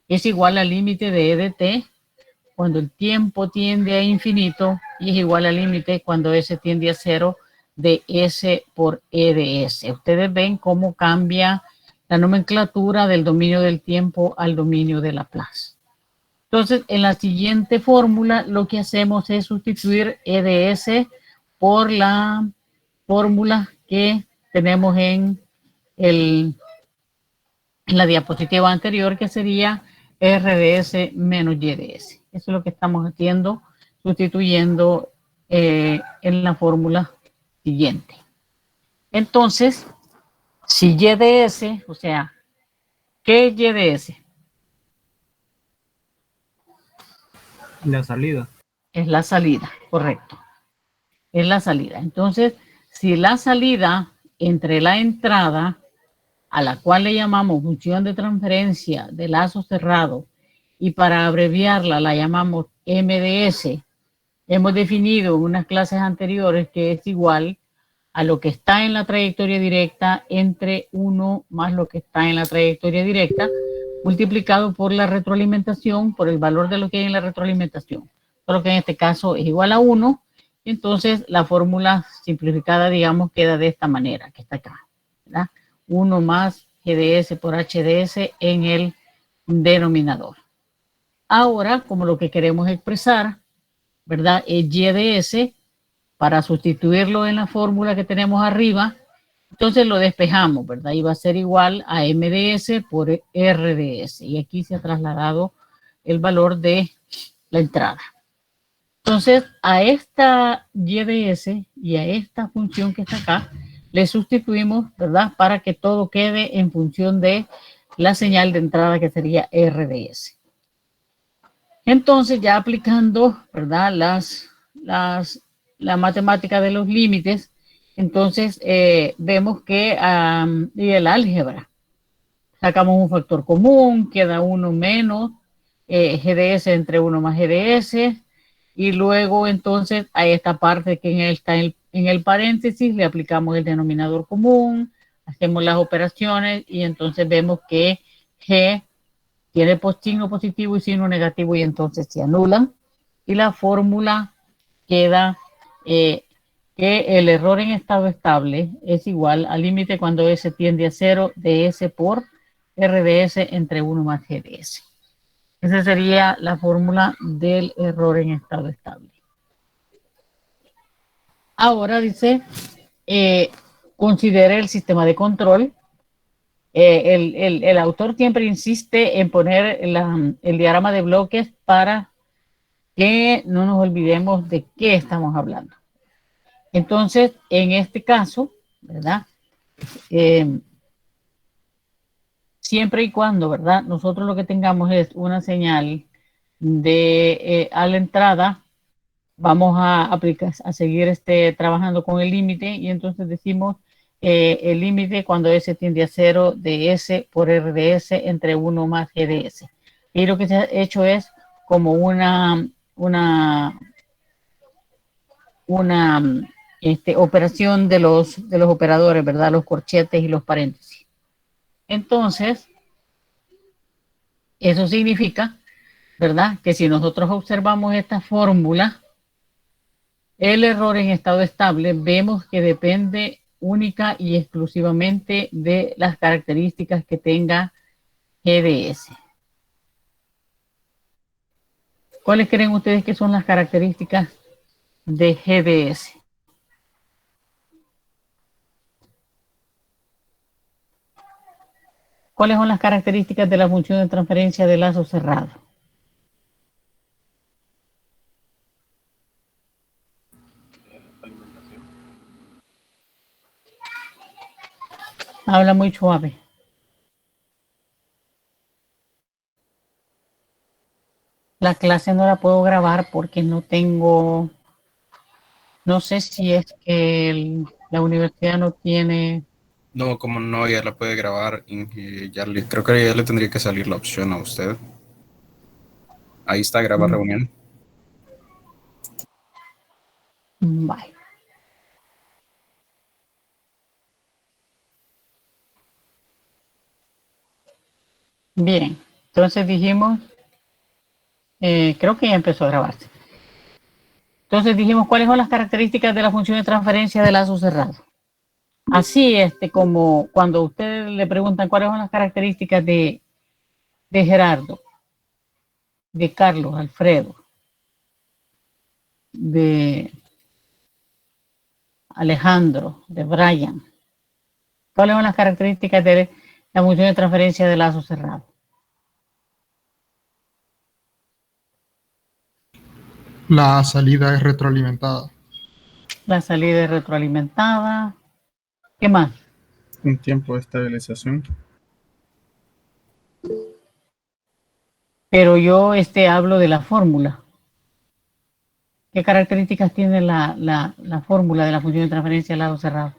es igual al límite de E de t cuando el tiempo tiende a infinito y es igual al límite cuando S tiende a cero de S por E de S. Ustedes ven cómo cambia la nomenclatura del dominio del tiempo al dominio de Laplace. Entonces, en la siguiente fórmula, lo que hacemos es sustituir E de S por la fórmula que tenemos en la diapositiva anterior, que sería R de S menos Y de S. Eso es lo que estamos haciendo, sustituyendo en la fórmula siguiente. Entonces, si Y de S, o sea, ¿qué es Y de S? La salida. Es la salida, correcto. Es la salida. Entonces, si la salida entre la entrada, a la cual le llamamos función de transferencia de lazo cerrado, y para abreviarla la llamamos MDS, hemos definido en unas clases anteriores que es igual a lo que está en la trayectoria directa entre 1 más lo que está en la trayectoria directa, multiplicado por la retroalimentación, por el valor de lo que hay en la retroalimentación. Solo que en este caso es igual a 1, entonces la fórmula simplificada, digamos, queda de esta manera, que está acá, ¿verdad? 1 más GDS por HDS en el denominador. Ahora, como lo que queremos expresar, ¿verdad? Es Y de S, para sustituirlo en la fórmula que tenemos arriba, entonces lo despejamos, ¿verdad? Y va a ser igual a M de S por R de S. Y aquí se ha trasladado el valor de la entrada. Entonces, a esta Y de S y a esta función que está acá, le sustituimos, ¿verdad? Para que todo quede en función de la señal de entrada que sería R de S. Entonces, ya aplicando, ¿verdad? La matemática de los límites, entonces vemos que y el álgebra, sacamos un factor común, queda 1 menos GDS entre 1 más GDS, y luego entonces a esta parte que está en el paréntesis le aplicamos el denominador común, hacemos las operaciones y entonces vemos que G tiene signo positivo y signo negativo y entonces se anulan y la fórmula queda que el error en estado estable es igual al límite cuando S tiende a 0 de S por R de S entre 1 más G de S. Esa sería la fórmula del error en estado estable. Ahora dice, considere el sistema de control. El autor siempre insiste en poner el diagrama de bloques para que no nos olvidemos de qué estamos hablando. Entonces, en este caso, ¿verdad? Siempre y cuando, ¿verdad? Nosotros lo que tengamos es una señal de a la entrada, vamos a aplicar, a seguir trabajando con el límite y entonces decimos el límite cuando S tiende a 0 de S por R de S entre 1 más G de S. Y lo que se ha hecho es como una operación de los operadores, ¿verdad? Los corchetes y los paréntesis. Entonces, eso significa, ¿verdad? Que si nosotros observamos esta fórmula, el error en estado estable vemos que depende única y exclusivamente de las características que tenga GDS. ¿Cuáles creen ustedes que son las características de GDS? ¿Cuáles son las características de la función de transferencia de lazo cerrado? Habla muy suave. La clase no la puedo grabar porque no tengo, no sé si es que la universidad no tiene. No, como no, ya la puede grabar. Y creo que ya le tendría que salir la opción a usted. Ahí está, grabar reunión. Vale. Bien, Entonces dijimos, creo que ya empezó a grabarse. Entonces dijimos cuáles son las características de la función de transferencia de lazo cerrado. Así, como cuando ustedes le preguntan cuáles son las características de Gerardo, de Carlos, Alfredo, de Alejandro, de Brian, ¿cuáles son las características de la función de transferencia de lazo cerrado? La salida es retroalimentada. La salida es retroalimentada. ¿Qué más? Un tiempo de estabilización. Pero yo hablo de la fórmula. ¿Qué características tiene la fórmula de la función de transferencia de lado cerrado?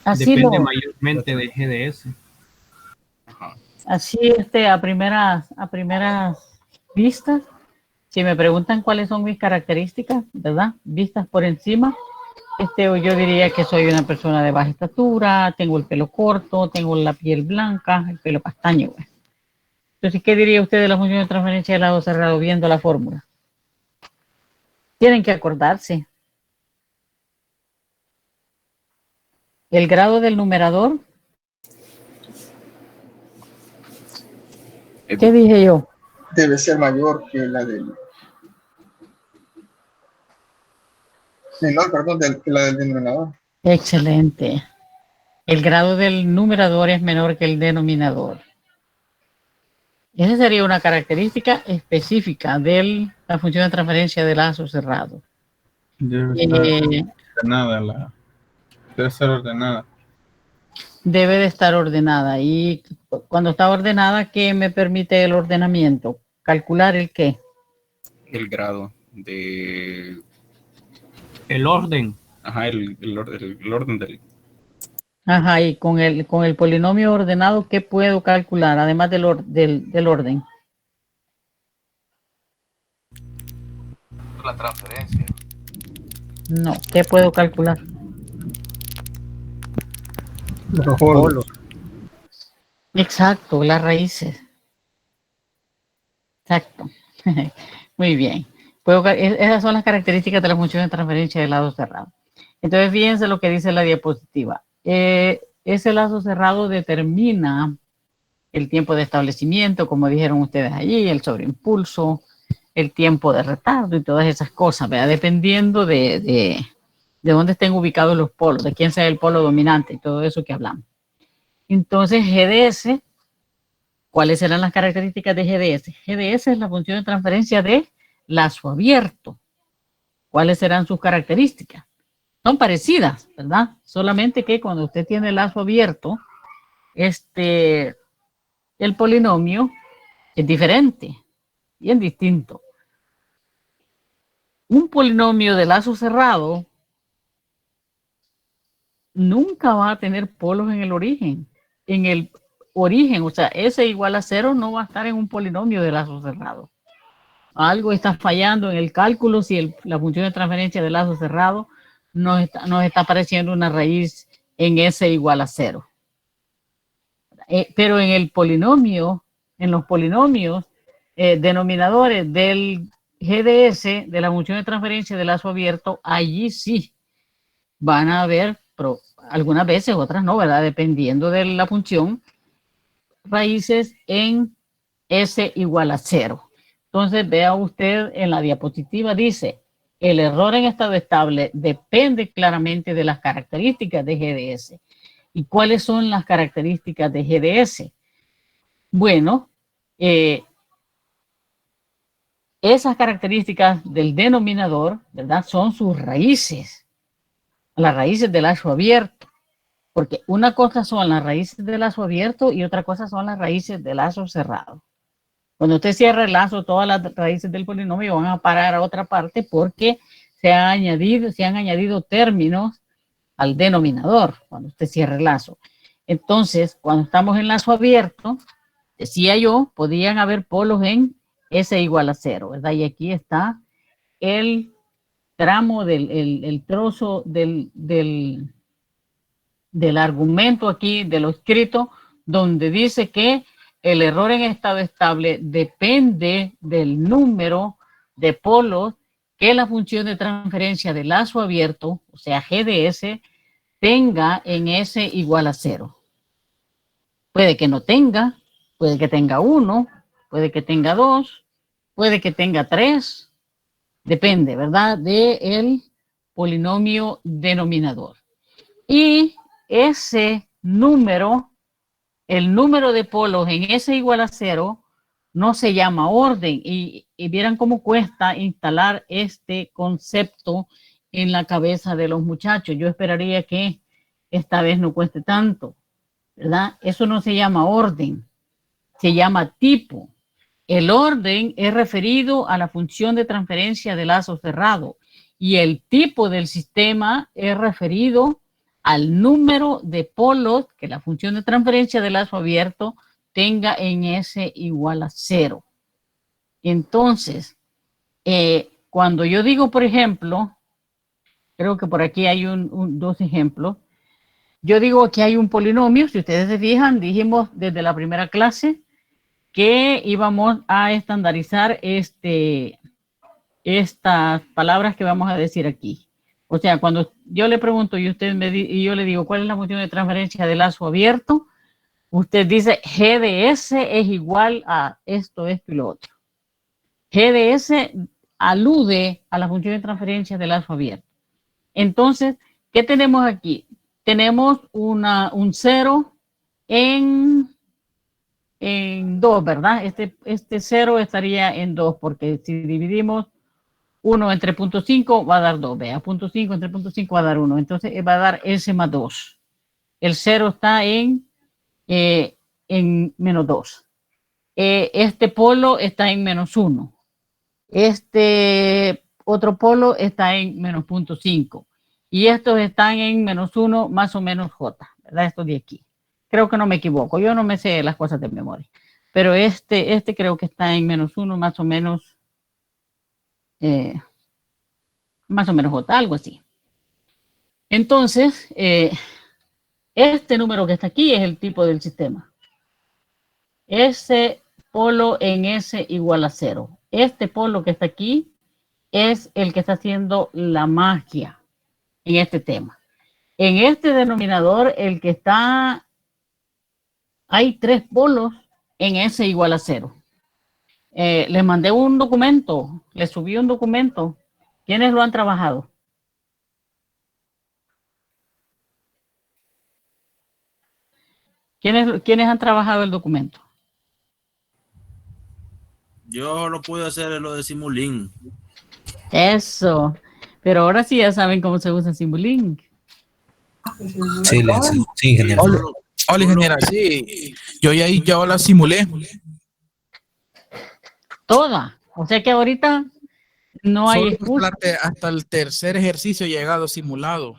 Así Depende mayormente de GDS. Ajá. Así a primeras vistas, si me preguntan cuáles son mis características, ¿verdad? Vistas por encima, yo diría que soy una persona de baja estatura, tengo el pelo corto, tengo la piel blanca, el pelo castaño. Güey. Entonces, ¿qué diría usted de la función de transferencia de lado cerrado viendo la fórmula? Tienen que acordarse. El grado del numerador. ¿Qué dije yo? Debe ser mayor que la del... Menor, perdón, que la del denominador. Excelente. El grado del numerador es menor que el denominador. Esa sería una característica específica de la función de transferencia de lazo cerrado. Debe estar ordenada. Debe ser ordenada. Debe de estar ordenada. Y cuando está ordenada, ¿qué me permite el ordenamiento? ¿Calcular el qué? El grado de... El orden. Ajá, el orden del... Ajá, y con el polinomio ordenado, ¿qué puedo calcular? Además del orden. La transferencia. No, ¿qué puedo calcular? Los polos. Exacto, las raíces. Exacto. Muy bien. Esas son las características de la función de transferencia de lado cerrado. Entonces, fíjense lo que dice la diapositiva. Ese lazo cerrado determina el tiempo de establecimiento, como dijeron ustedes allí, el sobreimpulso, el tiempo de retardo y todas esas cosas, ¿verdad? Dependiendo de dónde estén ubicados los polos, de quién sea el polo dominante y todo eso que hablamos. Entonces, GDS, ¿cuáles serán las características de GDS? GDS es la función de transferencia de lazo abierto. ¿Cuáles serán sus características? Son parecidas, ¿verdad? Solamente que cuando usted tiene el lazo abierto, el polinomio es diferente, bien distinto. Un polinomio de lazo cerrado nunca va a tener polos en el origen. En el origen, o sea, S igual a 0 no va a estar en un polinomio de lazo cerrado. Algo está fallando en el cálculo si la función de transferencia de lazo cerrado nos está apareciendo una raíz en S igual a 0. Pero en el polinomio, en los polinomios denominadores del GDS, de la función de transferencia de lazo abierto, allí sí van a haber, algunas veces, otras no, ¿verdad? Dependiendo de la función, raíces en S igual a 0. Entonces, vea usted en la diapositiva, dice, el error en estado estable depende claramente de las características de GDS. ¿Y cuáles son las características de GDS? Bueno, esas características del denominador, ¿verdad? Son sus raíces, las raíces del lazo abierto. Porque una cosa son las raíces del lazo abierto y otra cosa son las raíces del lazo cerrado. Cuando usted cierra el lazo, todas las raíces del polinomio van a parar a otra parte porque se han añadido términos al denominador cuando usted cierra el lazo. Entonces, cuando estamos en lazo abierto, decía yo, podían haber polos en S igual a 0, ¿verdad? Y aquí está el tramo el trozo del del argumento aquí, de lo escrito, donde dice que el error en estado estable depende del número de polos que la función de transferencia de lazo abierto, o sea, GDS, tenga en S igual a 0. Puede que no tenga, puede que tenga 1, puede que tenga 2, puede que tenga 3, depende, ¿verdad?, del polinomio denominador. Y ese número, el número de polos en S igual a 0, no se llama orden. Y vieran cómo cuesta instalar este concepto en la cabeza de los muchachos. Yo esperaría que esta vez no cueste tanto, ¿verdad? Eso no se llama orden, se llama tipo. El orden es referido a la función de transferencia de lazo cerrado y el tipo del sistema es referido al número de polos que la función de transferencia de lazo abierto tenga en S igual a 0. Entonces, cuando yo digo, por ejemplo, creo que por aquí hay dos ejemplos. Yo digo que hay un polinomio, si ustedes se fijan, dijimos desde la primera clase que íbamos a estandarizar estas palabras que vamos a decir aquí. O sea, cuando yo le pregunto y y yo le digo cuál es la función de transferencia de lazo abierto, usted dice GDS es igual a esto y lo otro. GDS alude a la función de transferencia de lazo abierto. Entonces, ¿qué tenemos aquí? Tenemos un 0 en 2, ¿verdad? Este 0 estaría en 2, porque si dividimos 1 entre 0.5 va a dar 2, vea, 0.5 entre 0.5 va a dar 1, entonces va a dar S más 2. El 0 está en menos 2. Este polo está en menos 1. Este otro polo está en menos 0.5. Y estos están en menos 1 más o menos J, ¿verdad? Estos de aquí. Creo que no me equivoco, yo no me sé las cosas de memoria. Pero este creo que está en menos 1 más o menos J, algo así. Entonces, este número que está aquí es el tipo del sistema. Ese polo en S igual a 0. Este polo que está aquí es el que está haciendo la magia en este tema. En este denominador, hay 3 polos en S igual a 0. Les mandé un documento, les subí un documento. ¿Quiénes lo han trabajado? ¿Quiénes han trabajado el documento? Yo lo pude hacer en lo de Simulink. Eso. Pero ahora sí ya saben cómo se usa Simulink. Sí, ingeniero. Hola, ingeniera, sí. Yo ya la simulé. Toda. O sea que ahorita no hay excusa. Hasta el tercer ejercicio he llegado simulado.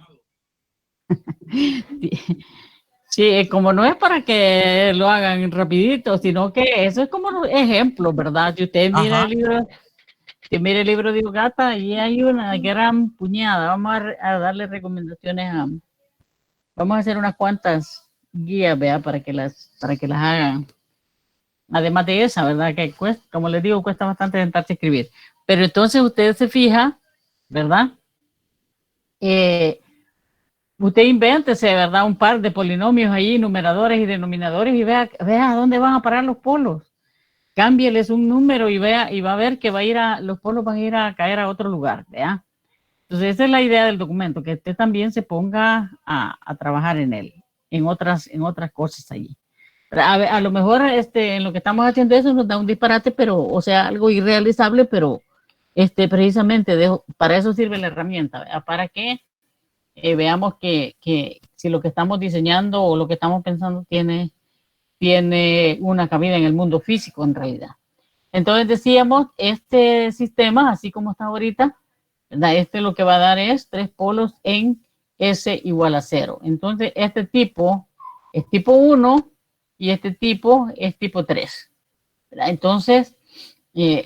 Sí, como no es para que lo hagan rapidito, sino que eso es como ejemplo, ¿verdad? Si usted mira el libro de Ugata, y hay una gran puñada. Vamos a darle recomendaciones vamos a hacer unas cuantas guías, ¿verdad? Para que las hagan. Además de esa, ¿verdad? Que cuesta, como les digo, cuesta bastante sentarse a escribir. Pero entonces usted se fija, ¿verdad? Usted invéntese, ¿verdad? Un par de polinomios ahí, numeradores y denominadores, y vea a dónde van a parar los polos. Cámbieles un número y va a ver que los polos van a ir a caer a otro lugar, ¿vea? Entonces esa es la idea del documento, que usted también se ponga a trabajar en él, en otras cosas allí. A lo mejor en lo que estamos haciendo eso nos da un disparate, pero, o sea, algo irrealizable, pero precisamente para eso sirve la herramienta, ¿verdad? Para que veamos que si lo que estamos diseñando o lo que estamos pensando tiene una cabida en el mundo físico en realidad. Entonces decíamos, este sistema, así como está ahorita, ¿verdad? Lo que va a dar es 3 polos en S igual a 0. Entonces este tipo es tipo 1 y este tipo es tipo 3. ¿Verdad? Entonces, es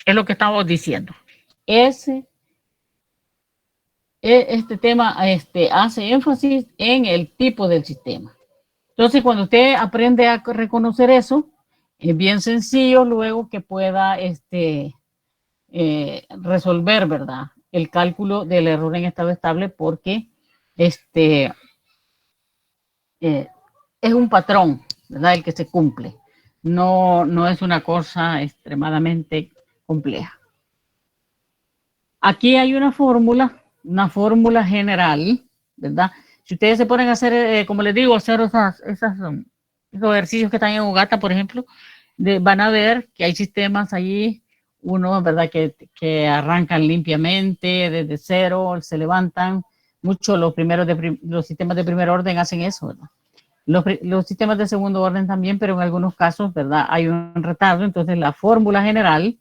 lo que estamos diciendo. este tema hace énfasis en el tipo del sistema. Entonces, cuando usted aprende a reconocer eso, es bien sencillo luego que pueda resolver, ¿verdad?, el cálculo del error en estado estable, porque es un patrón, ¿verdad?, el que se cumple. No es una cosa extremadamente compleja. Aquí hay una fórmula general, ¿verdad? Si ustedes se ponen a hacer, como les digo, hacer esos ejercicios que están en Ogata, por ejemplo, van a ver que hay sistemas allí, uno, ¿verdad?, que arrancan limpiamente desde cero, se levantan. Muchos los sistemas de primer orden hacen eso, ¿verdad? Los sistemas de segundo orden también, pero en algunos casos, ¿verdad?, hay un retardo. Entonces, la fórmula general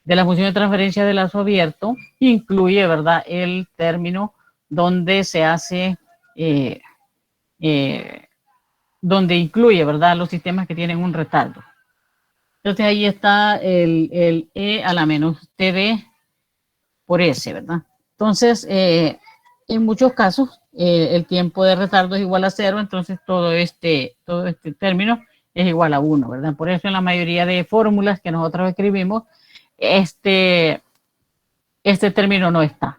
de la función de transferencia de lazo abierto incluye, ¿verdad?, el término donde se hace, donde incluye, ¿verdad?, los sistemas que tienen un retardo. Entonces ahí está el E a la menos TD por S, ¿verdad? Entonces, en muchos casos, el tiempo de retardo es igual a 0, entonces todo este término es igual a 1, ¿verdad? Por eso en la mayoría de fórmulas que nosotros escribimos, este término no está.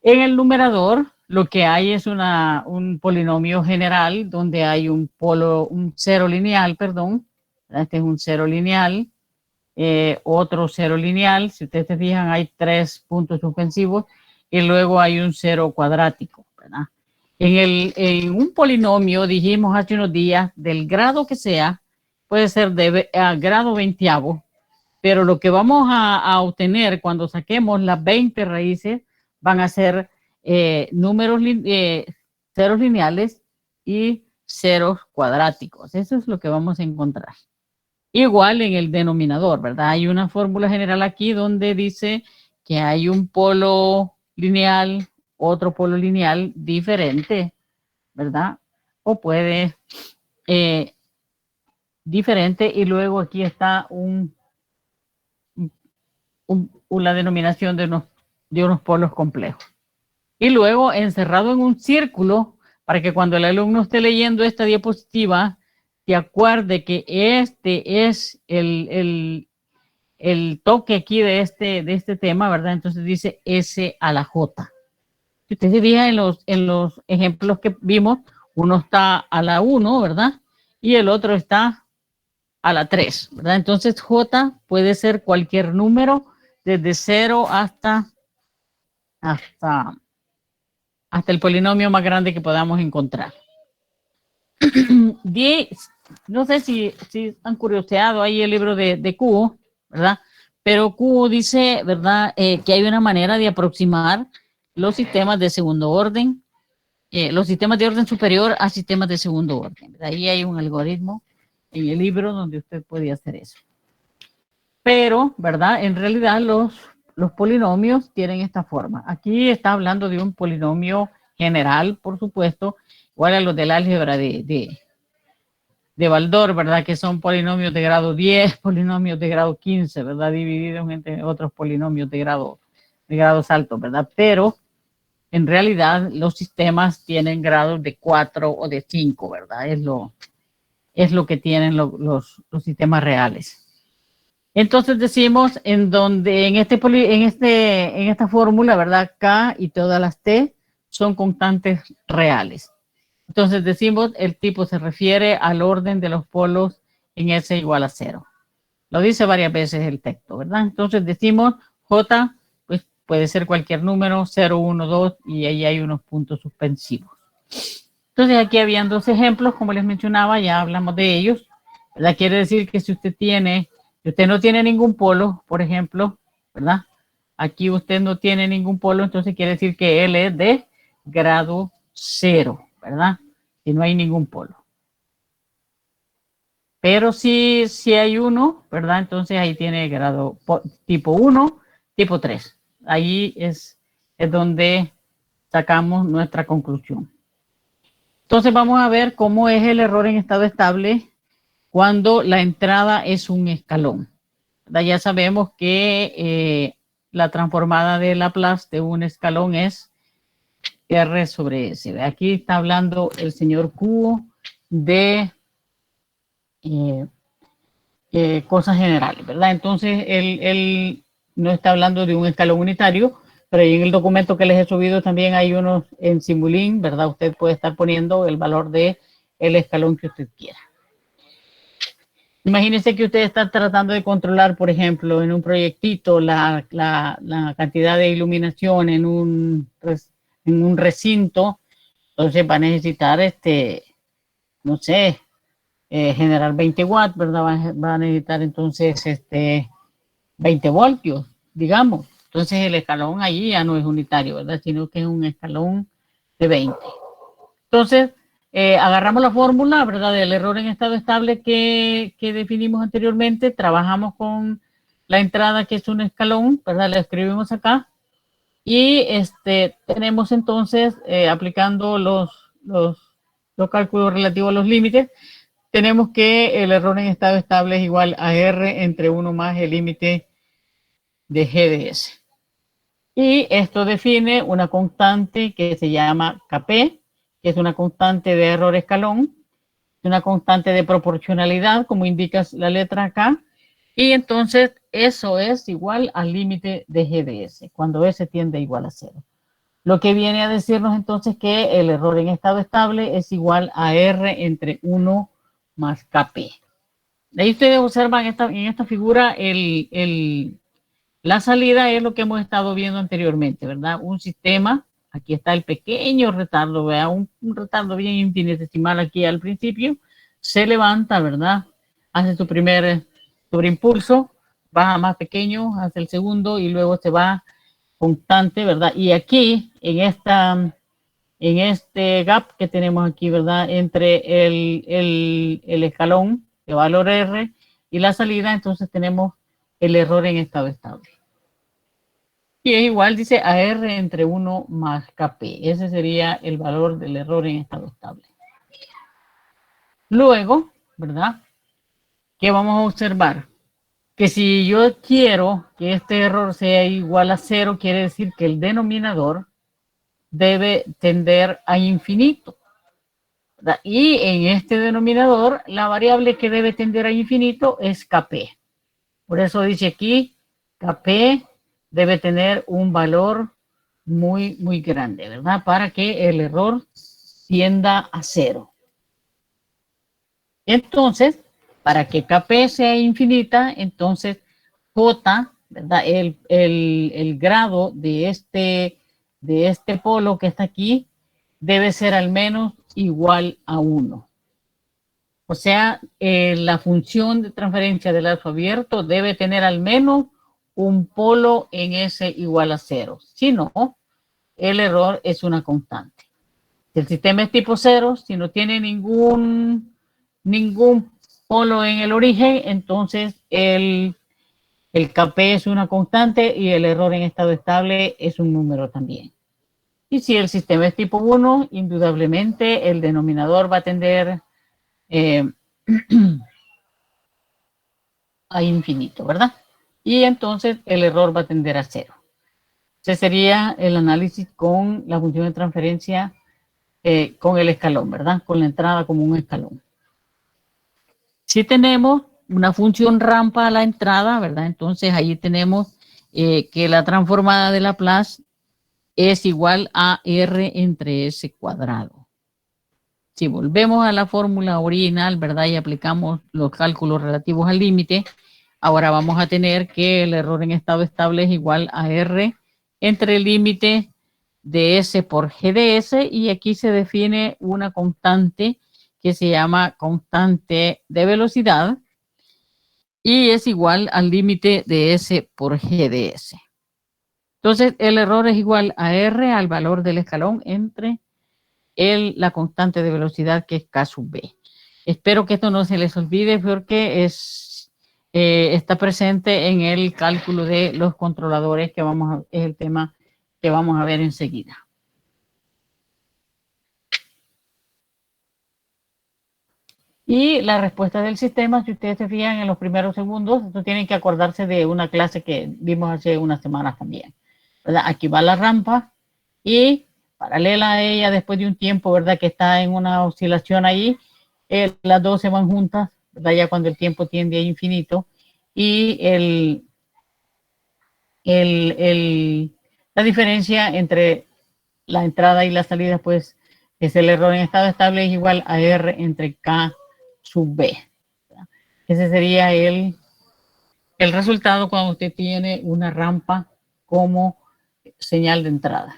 En el numerador, lo que hay es un polinomio general donde hay un cero lineal, perdón. Este es un cero lineal, otro cero lineal. Si ustedes se fijan, hay 3 puntos suspensivos y luego hay un cero cuadrático, ¿verdad? En un polinomio, dijimos hace unos días, del grado que sea, puede ser de grado 20avo, pero lo que vamos a obtener cuando saquemos las 20 raíces van a ser ceros lineales y ceros cuadráticos. Eso es lo que vamos a encontrar. Igual en el denominador, ¿verdad? Hay una fórmula general aquí donde dice que hay un polo lineal, otro polo lineal diferente, ¿verdad? O puede diferente, y luego aquí está la denominación de unos polos complejos. Y luego encerrado en un círculo, para que cuando el alumno esté leyendo esta diapositiva, se acuerde que este es el toque aquí de este tema, ¿verdad? Entonces dice S a la J. Si usted se fija en los ejemplos que vimos, uno está a la 1, ¿verdad? Y el otro está a la 3, ¿verdad? Entonces J puede ser cualquier número desde 0 hasta el polinomio más grande que podamos encontrar. No sé si han curioseado ahí el libro de Kuo, ¿verdad? Pero Kuo dice, ¿verdad?, que hay una manera de aproximar los sistemas de segundo orden, los sistemas de orden superior a sistemas de segundo orden. Ahí hay un algoritmo en el libro donde usted puede hacer eso. Pero, ¿verdad?, en realidad los polinomios tienen esta forma. Aquí está hablando de un polinomio general, por supuesto, igual a los del álgebra de Baldor, ¿verdad?, que son polinomios de grado 10, polinomios de grado 15, ¿verdad?, divididos entre otros polinomios de grados altos, ¿verdad? Pero en realidad los sistemas tienen grados de 4 o de 5, ¿verdad? Es lo que tienen los sistemas reales. Entonces decimos en esta fórmula, ¿verdad?, K y todas las T son constantes reales. Entonces decimos el tipo se refiere al orden de los polos en S igual a 0. Lo dice varias veces el texto, ¿verdad? Entonces decimos J, pues puede ser cualquier número, 0, 1, 2, y ahí hay unos puntos suspensivos. Entonces aquí habían dos ejemplos, como les mencionaba, ya hablamos de ellos, ¿verdad? Quiere decir que si usted no tiene ningún polo, por ejemplo, ¿verdad? Aquí usted no tiene ningún polo, entonces quiere decir que él es de grado 0, ¿verdad? Si no hay ningún polo. Pero si hay uno, ¿verdad? Entonces ahí tiene grado tipo 1, tipo 3. Ahí es donde sacamos nuestra conclusión. Entonces vamos a ver cómo es el error en estado estable cuando la entrada es un escalón. Ya sabemos que la transformada de Laplace de un escalón es R sobre S. Aquí está hablando el señor Cubo de cosas generales, ¿verdad? Entonces, él no está hablando de un escalón unitario, pero ahí en el documento que les he subido también hay unos en Simulink, ¿verdad? Usted puede estar poniendo el valor de el escalón que usted quiera. Imagínense que usted está tratando de controlar, por ejemplo, en un proyectito la cantidad de iluminación en un recinto. Entonces va a necesitar, no sé, generar 20 watts, ¿verdad? Va a necesitar entonces 20 voltios, digamos. Entonces el escalón allí ya no es unitario, ¿verdad? Sino que es un escalón de 20. Entonces, agarramos la fórmula, ¿verdad? Del error en estado estable que definimos anteriormente, trabajamos con la entrada que es un escalón, ¿verdad? La escribimos acá y tenemos entonces, aplicando los cálculos relativos a los límites, tenemos que el error en estado estable es igual a R entre 1 más el límite de GDS. Y esto define una constante que se llama Kp, que es una constante de error escalón, una constante de proporcionalidad, como indica la letra acá, y entonces eso es igual al límite de GDS, cuando S tiende igual a 0. Lo que viene a decirnos entonces que el error en estado estable es igual a R entre 1 más Kp. Ahí ustedes observan en esta figura la salida es lo que hemos estado viendo anteriormente, ¿verdad? Un sistema. Aquí está el pequeño retardo, vea, un retardo bien infinitesimal aquí al principio, se levanta, ¿verdad? Hace su primer sobreimpulso, baja más pequeño, hace el segundo y luego se va constante, ¿verdad? Y aquí, en este gap que tenemos aquí, ¿verdad? Entre el escalón de valor R y la salida, entonces tenemos el error en estado estable. Y es igual, dice, a R entre 1 más Kp. Ese sería el valor del error en estado estable. Luego, ¿verdad? ¿Qué vamos a observar? Que si yo quiero que este error sea igual a 0, quiere decir que el denominador debe tender a infinito, ¿verdad? Y en este denominador, la variable que debe tender a infinito es Kp. Por eso dice aquí, Kp debe tener un valor muy, muy grande, ¿verdad? Para que el error tienda a 0. Entonces, para que Kp sea infinita, entonces J, ¿verdad? El grado de este polo que está aquí debe ser al menos igual a 1. O sea, la función de transferencia del lazo abierto debe tener al menos un polo en S igual a 0. Si no, el error es una constante. Si el sistema es tipo 0, si no tiene ningún polo en el origen, entonces el Kp es una constante y el error en estado estable es un número también. Y si el sistema es tipo 1, indudablemente el denominador va a tender a infinito, ¿verdad? Y entonces el error va a tender a 0. Ese sería el análisis con la función de transferencia con el escalón, ¿verdad? Con la entrada como un escalón. Si tenemos una función rampa a la entrada, ¿verdad? Entonces ahí tenemos que la transformada de Laplace es igual a R entre S cuadrado. Si volvemos a la fórmula original, ¿verdad? Y aplicamos los cálculos relativos al límite, ahora vamos a tener que el error en estado estable es igual a R entre el límite de S por GDS, y aquí se define una constante que se llama constante de velocidad y es igual al límite de S por GDS. Entonces el error es igual a R al valor del escalón entre la constante de velocidad que es K sub B. Espero que esto no se les olvide porque está presente en el cálculo de los controladores es el tema que vamos a ver enseguida. Y la respuesta del sistema, si ustedes se fijan en los primeros segundos, esto tienen que acordarse de una clase que vimos hace unas semanas también, ¿verdad? Aquí va la rampa y paralela a ella después de un tiempo, ¿verdad? Que está en una oscilación ahí, las dos se van juntas, ¿verdad? Ya cuando el tiempo tiende a infinito y la diferencia entre la entrada y la salida, pues, es el error en estado estable es igual a R entre K sub B. ¿Verdad? Ese sería el resultado cuando usted tiene una rampa como señal de entrada.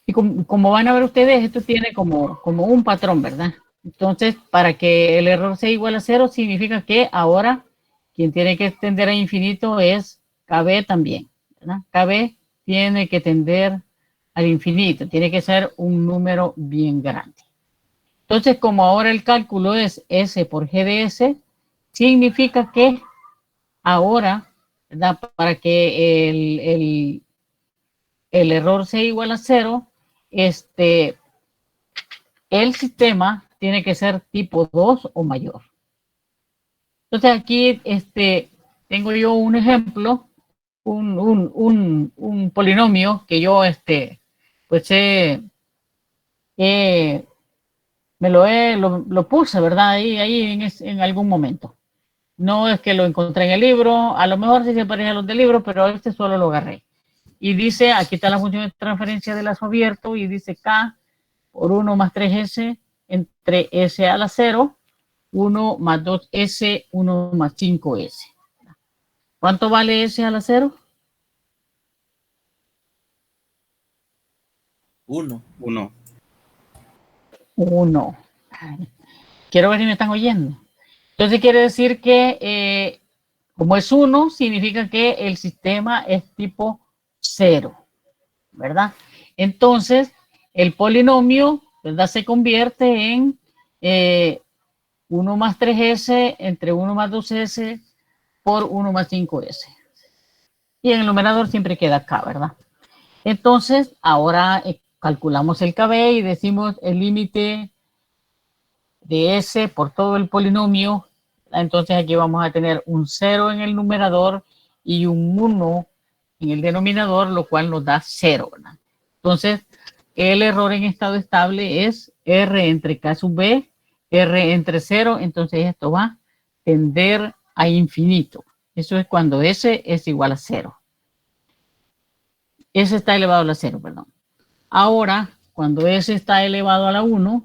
Y como van a ver ustedes, esto tiene como un patrón, ¿verdad? Entonces, para que el error sea igual a 0, significa que ahora quien tiene que tender a infinito es KB también, ¿verdad? KB tiene que tender al infinito, tiene que ser un número bien grande. Entonces, como ahora el cálculo es S por G de S, significa que ahora, ¿verdad? Para que el error sea igual a 0, el sistema tiene que ser tipo 2 o mayor. Entonces aquí tengo yo un ejemplo, un polinomio que yo pues lo puse, ¿verdad? Ahí en algún momento. No es que lo encontré en el libro, a lo mejor sí se parece a los del libro, pero solo lo agarré. Y dice, aquí está la función de transferencia de lazo abierto y dice K por 1 más 3S entre S a la 0, 1 más 2S, 1 más 5S. ¿Cuánto vale S a la 0? 1. 1. Quiero ver si me están oyendo. Entonces quiere decir que como es 1, significa que el sistema es tipo 0, ¿verdad? Entonces, el polinomio, ¿verdad? Se convierte en 1 más 3S entre 1 más 2S por 1 más 5S. Y en el numerador siempre queda K, ¿verdad? Entonces, ahora calculamos el KB y decimos el límite de S por todo el polinomio. Entonces aquí vamos a tener un 0 en el numerador y un 1 en el denominador, lo cual nos da 0, ¿verdad? Entonces, el error en estado estable es R entre K sub B, R entre 0, entonces esto va a tender a infinito. Eso es cuando S es igual a 0. S está elevado a la 0, perdón. Ahora, cuando S está elevado a la 1,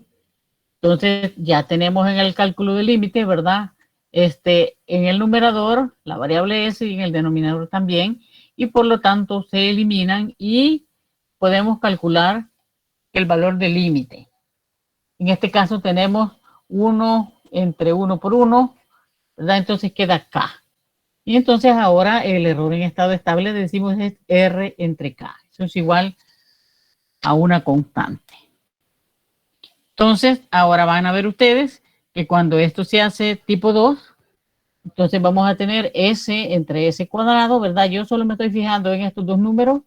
entonces ya tenemos en el cálculo del límite, ¿verdad? En el numerador, la variable S y en el denominador también, y por lo tanto se eliminan y podemos calcular el valor del límite. En este caso tenemos 1 entre 1 por 1, ¿verdad? Entonces queda K. Y entonces ahora el error en estado estable decimos es R entre K. Eso es igual a una constante. Entonces, ahora van a ver ustedes que cuando esto se hace tipo 2, entonces vamos a tener S entre S cuadrado, ¿verdad? Yo solo me estoy fijando en estos dos números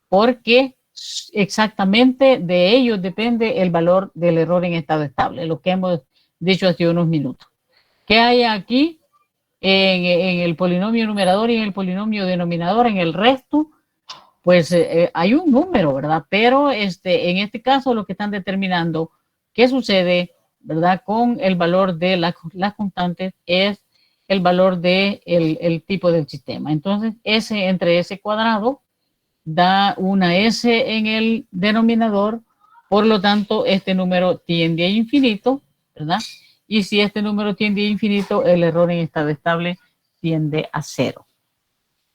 porque exactamente de ellos depende el valor del error en estado estable, lo que hemos dicho hace unos minutos. ¿Qué hay aquí en el polinomio numerador y en el polinomio denominador? En el resto, pues hay un número, ¿verdad? Pero en este caso lo que están determinando qué sucede, ¿verdad? Con el valor de las constantes es el valor de el tipo del sistema. Entonces, S entre S cuadrado da una S en el denominador, por lo tanto, este número tiende a infinito, ¿verdad? Y si este número tiende a infinito, el error en estado estable tiende a 0.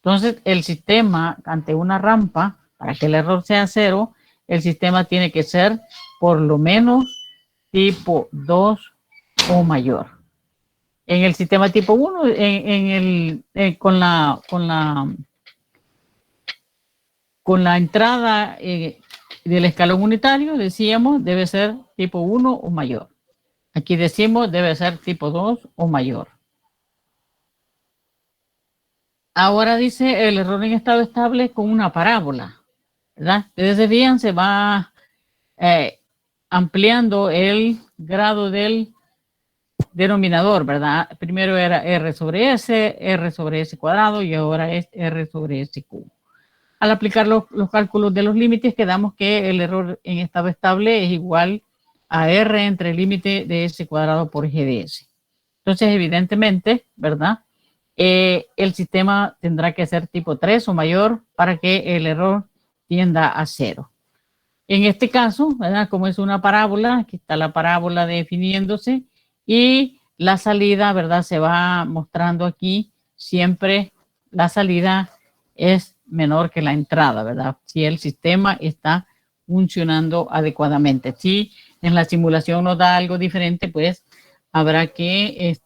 Entonces, el sistema ante una rampa, para que el error sea 0, el sistema tiene que ser por lo menos tipo 2 o mayor. En el sistema tipo 1, con la entrada del escalón unitario, decíamos, debe ser tipo 1 o mayor. Aquí decimos, debe ser tipo 2 o mayor. Ahora dice el error en estado estable con una parábola, ¿verdad? Ustedes se fijan, se va ampliando el grado del denominador, ¿verdad? Primero era R sobre S cuadrado y ahora es R sobre S cubo. al aplicar los cálculos de los límites, quedamos que el error en estado estable es igual a R entre el límite de S cuadrado por G de S. Entonces, evidentemente, ¿verdad? El sistema tendrá que ser tipo 3 o mayor para que el error tienda a 0. En este caso, ¿verdad? Como es una parábola, aquí está la parábola definiéndose y la salida, ¿verdad? Se va mostrando aquí, siempre la salida es menor que la entrada, ¿verdad? Si el sistema está funcionando adecuadamente. Si en la simulación nos da algo diferente, pues habrá que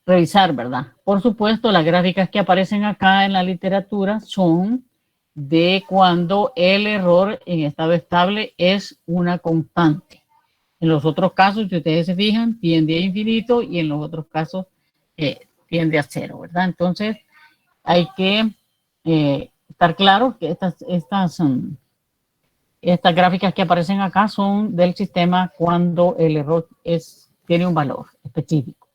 revisar, ¿verdad? Por supuesto, las gráficas que aparecen acá en la literatura son de cuando el error en estado estable es una constante. En los otros casos, si ustedes se fijan, tiende a infinito y en los otros casos tiende a 0, ¿verdad? Entonces, hay que estar claro que estas gráficas que aparecen acá son del sistema cuando el error tiene un valor específico.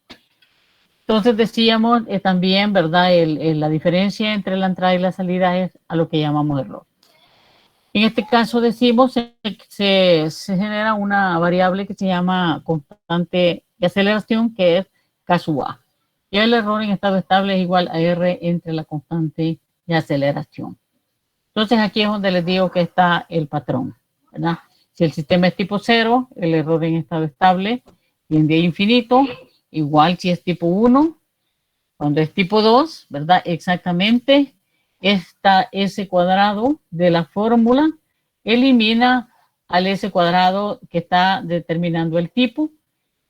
Entonces decíamos también, ¿verdad? La diferencia entre la entrada y la salida es a lo que llamamos error. En este caso decimos se genera una variable que se llama constante de aceleración, que es caso A. Y el error en estado estable es igual a R entre la constante de aceleración. Entonces aquí es donde les digo que está el patrón, ¿verdad? Si el sistema es tipo 0, el error en estado estable tiende a infinito, igual si es tipo 1. Cuando es tipo 2, ¿verdad? Exactamente esta S cuadrado de la fórmula elimina al S cuadrado que está determinando el tipo.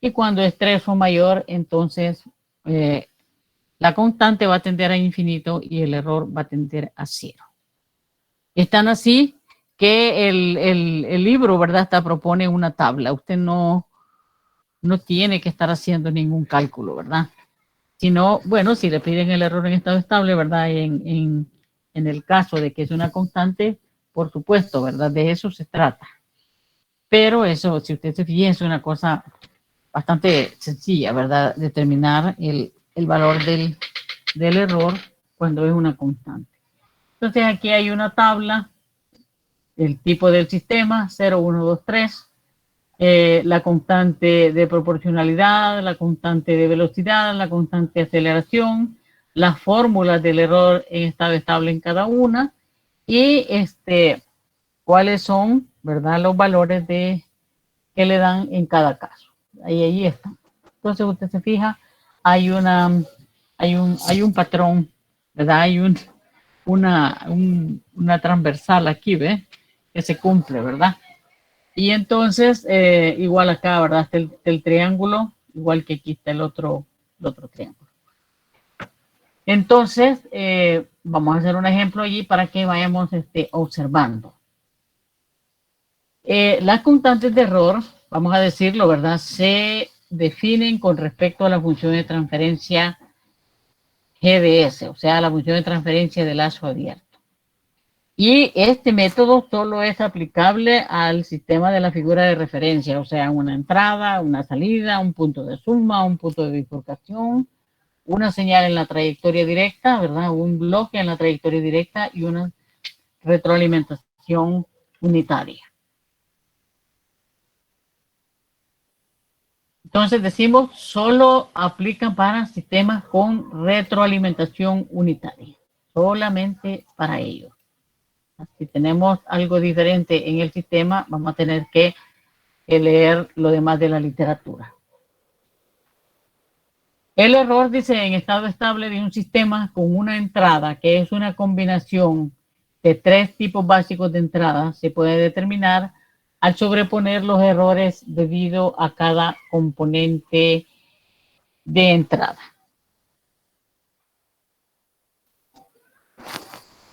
Y cuando es 3 o mayor, entonces la constante va a tender a infinito y el error va a tender a 0. Están así que el libro, ¿verdad? Hasta propone una tabla. Usted no tiene que estar haciendo ningún cálculo, ¿verdad? Sino, bueno, si le piden el error en estado estable, ¿verdad? En el caso de que es una constante, por supuesto, ¿verdad? De eso se trata. Pero eso, si usted se fija, es una cosa bastante sencilla, ¿verdad? Determinar el valor del error cuando es una constante. Entonces aquí hay una tabla, el tipo del sistema, 0, 1, 2, 3, la constante de proporcionalidad, la constante de velocidad, la constante de aceleración, las fórmulas del error en estado estable en cada una y cuáles son, ¿verdad? Los valores que le dan en cada caso. Ahí está. Entonces usted se fija, hay un patrón, ¿verdad? Hay una transversal aquí, ¿ve? Que se cumple, ¿verdad? Y entonces, igual acá, ¿verdad? Está el triángulo, igual que aquí está el otro triángulo. Entonces, vamos a hacer un ejemplo allí para que vayamos observando. Las constantes de error, vamos a decirlo, ¿verdad? Se definen con respecto a la función de transferencia GDS, o sea, la función de transferencia de lazo abierto. Y este método solo es aplicable al sistema de la figura de referencia, o sea, una entrada, una salida, un punto de suma, un punto de bifurcación, una señal en la trayectoria directa, ¿verdad? Un bloque en la trayectoria directa y una retroalimentación unitaria. Entonces decimos, solo aplican para sistemas con retroalimentación unitaria, solamente para ellos. Si tenemos algo diferente en el sistema, vamos a tener que leer lo demás de la literatura. El error, dice, en estado estable de un sistema con una entrada, que es una combinación de 3 tipos básicos de entrada, se puede determinar al sobreponer los errores debido a cada componente de entrada.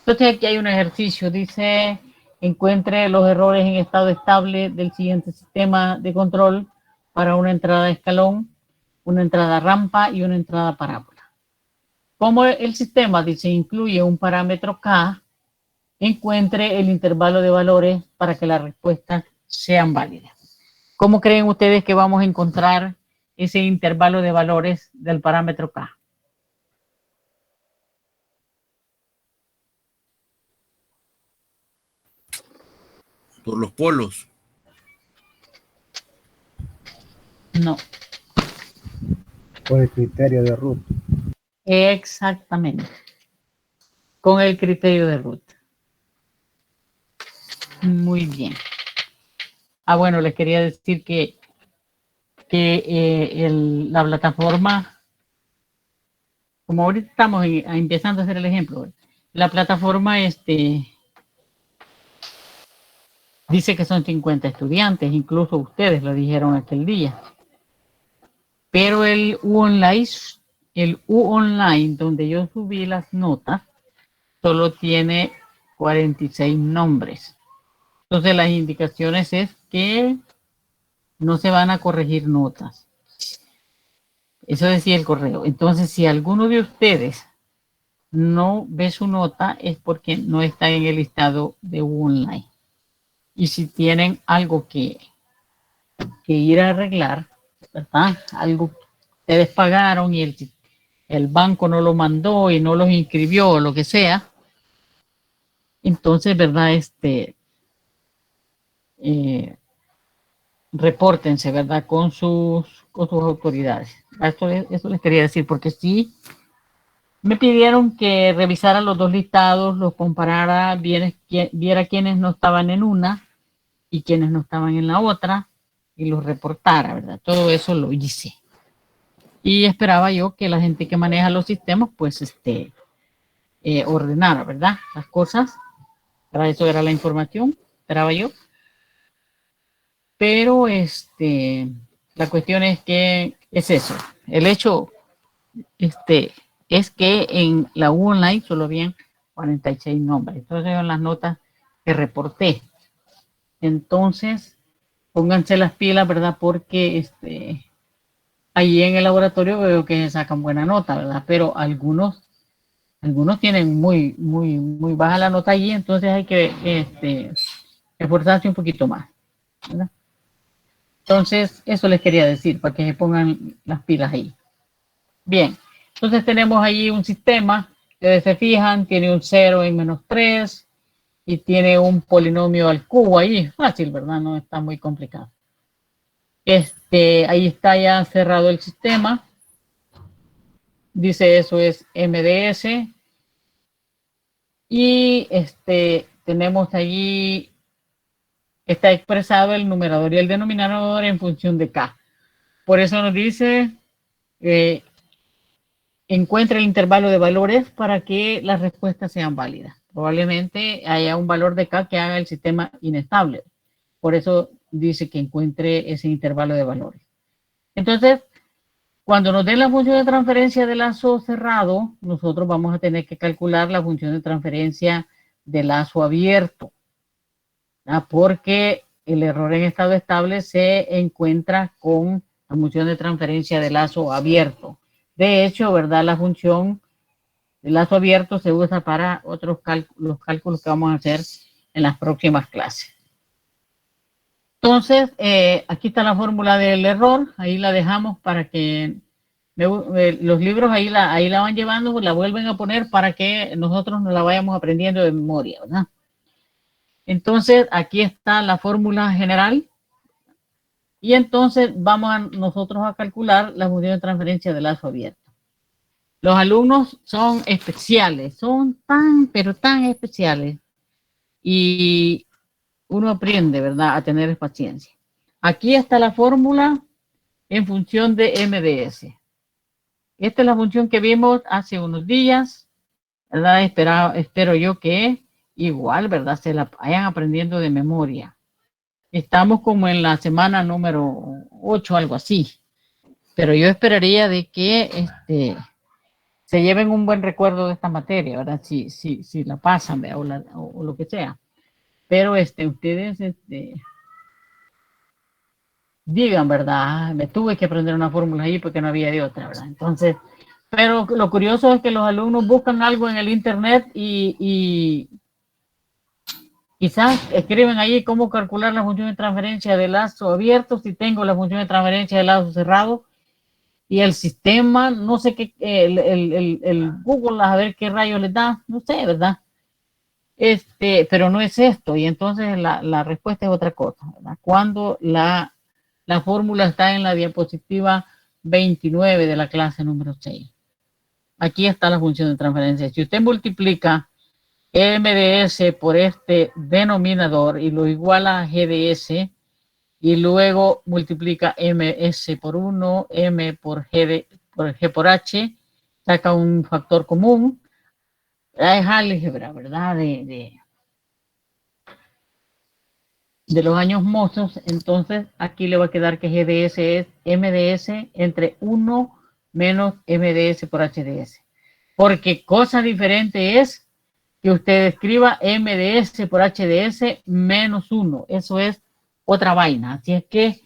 Entonces aquí hay un ejercicio, dice, encuentre los errores en estado estable del siguiente sistema de control para una entrada escalón, una entrada rampa y una entrada parábola. Como el sistema, dice, incluye un parámetro K, encuentre el intervalo de valores para que las respuestas sean válidas. ¿Cómo creen ustedes que vamos a encontrar ese intervalo de valores del parámetro K? por los polos. No. Por el criterio de Ruth. Exactamente. Con el criterio de Ruth. Muy bien. Bueno, les quería decir que la plataforma, como ahorita estamos empezando a hacer el ejemplo, la plataforma dice que son 50 estudiantes, incluso ustedes lo dijeron aquel día. Pero el U Online, donde yo subí las notas, solo tiene 46 nombres. Entonces las indicaciones es que no se van a corregir notas. Eso decía el correo. Entonces, si alguno de ustedes no ve su nota, es porque no está en el listado de U Online. Y si tienen algo que ir a arreglar, ¿verdad? Algo que ustedes pagaron y el banco no lo mandó y no los inscribió o lo que sea, entonces, ¿verdad? Repórtense, ¿verdad? Con sus autoridades. Eso les quería decir, porque sí me pidieron que revisara los dos listados, los comparara, viera quiénes no estaban en una y quiénes no estaban en la otra y los reportara, ¿verdad? Todo eso lo hice. Y esperaba yo que la gente que maneja los sistemas, pues, ordenara, ¿verdad? Las cosas. Para eso era la información, esperaba yo. Pero, la cuestión es que es eso. El hecho, es que en la U Online solo habían 46 nombres. Entonces, son las notas que reporté. Entonces, pónganse las pilas, ¿verdad? Porque, ahí en el laboratorio veo que sacan buena nota, ¿verdad? Pero algunos tienen muy baja la nota allí, entonces hay que esforzarse un poquito más, ¿verdad? Entonces, eso les quería decir, para que se pongan las pilas ahí. Bien, entonces tenemos ahí un sistema, ustedes se fijan, tiene un 0 en -3 y tiene un polinomio al cubo ahí, fácil, ¿verdad? No está muy complicado. Ahí está ya cerrado el sistema. Dice eso es MDS. Y tenemos allí, está expresado el numerador y el denominador en función de K. Por eso nos dice, encuentre el intervalo de valores para que las respuestas sean válidas. Probablemente haya un valor de K que haga el sistema inestable. Por eso dice que encuentre ese intervalo de valores. Entonces, cuando nos den la función de transferencia de lazo cerrado, nosotros vamos a tener que calcular la función de transferencia de lazo abierto, ¿verdad? Porque el error en estado estable se encuentra con la función de transferencia de lazo abierto. De hecho, ¿verdad? La función de lazo abierto se usa para otros los cálculos que vamos a hacer en las próximas clases. Entonces, aquí está la fórmula del error, ahí la dejamos para que los libros ahí la van llevando, la vuelven a poner para que nosotros nos la vayamos aprendiendo de memoria, ¿verdad? Entonces, aquí está la fórmula general y entonces vamos nosotros a calcular la función de transferencia de lazo abierto. Los alumnos son especiales, son pero tan especiales y uno aprende, ¿verdad?, a tener paciencia. Aquí está la fórmula en función de MDS. Esta es la función que vimos hace unos días, ¿verdad? Espero yo que igual, ¿verdad?, se la vayan aprendiendo de memoria. Estamos como en la semana número 8, algo así. Pero yo esperaría de que se lleven un buen recuerdo de esta materia, ¿verdad? Si la pasan, ¿verdad? O lo que sea. Pero ustedes digan, ¿verdad? Me tuve que aprender una fórmula ahí porque no había de otra, ¿verdad? Entonces, pero lo curioso es que los alumnos buscan algo en el internet y quizás escriben ahí cómo calcular la función de transferencia de lazo abierto si tengo la función de transferencia de lazo cerrado y el sistema, no sé qué, el Google, a ver qué rayos les da, no sé, ¿verdad? pero no es esto, y entonces la respuesta es otra cosa, ¿verdad? Cuando la fórmula está en la diapositiva 29 de la clase número 6. Aquí está la función de transferencia. Si usted multiplica m de s por este denominador y lo iguala a g de s, y luego multiplica ms por 1, m por g por h, saca un factor común. Es álgebra, ¿verdad? De los años mozos. Entonces aquí le va a quedar que g de s es m de s entre 1 menos m de s por h de s. Porque cosa diferente es que usted escriba m de s por h de s menos 1. Eso es otra vaina. Así es que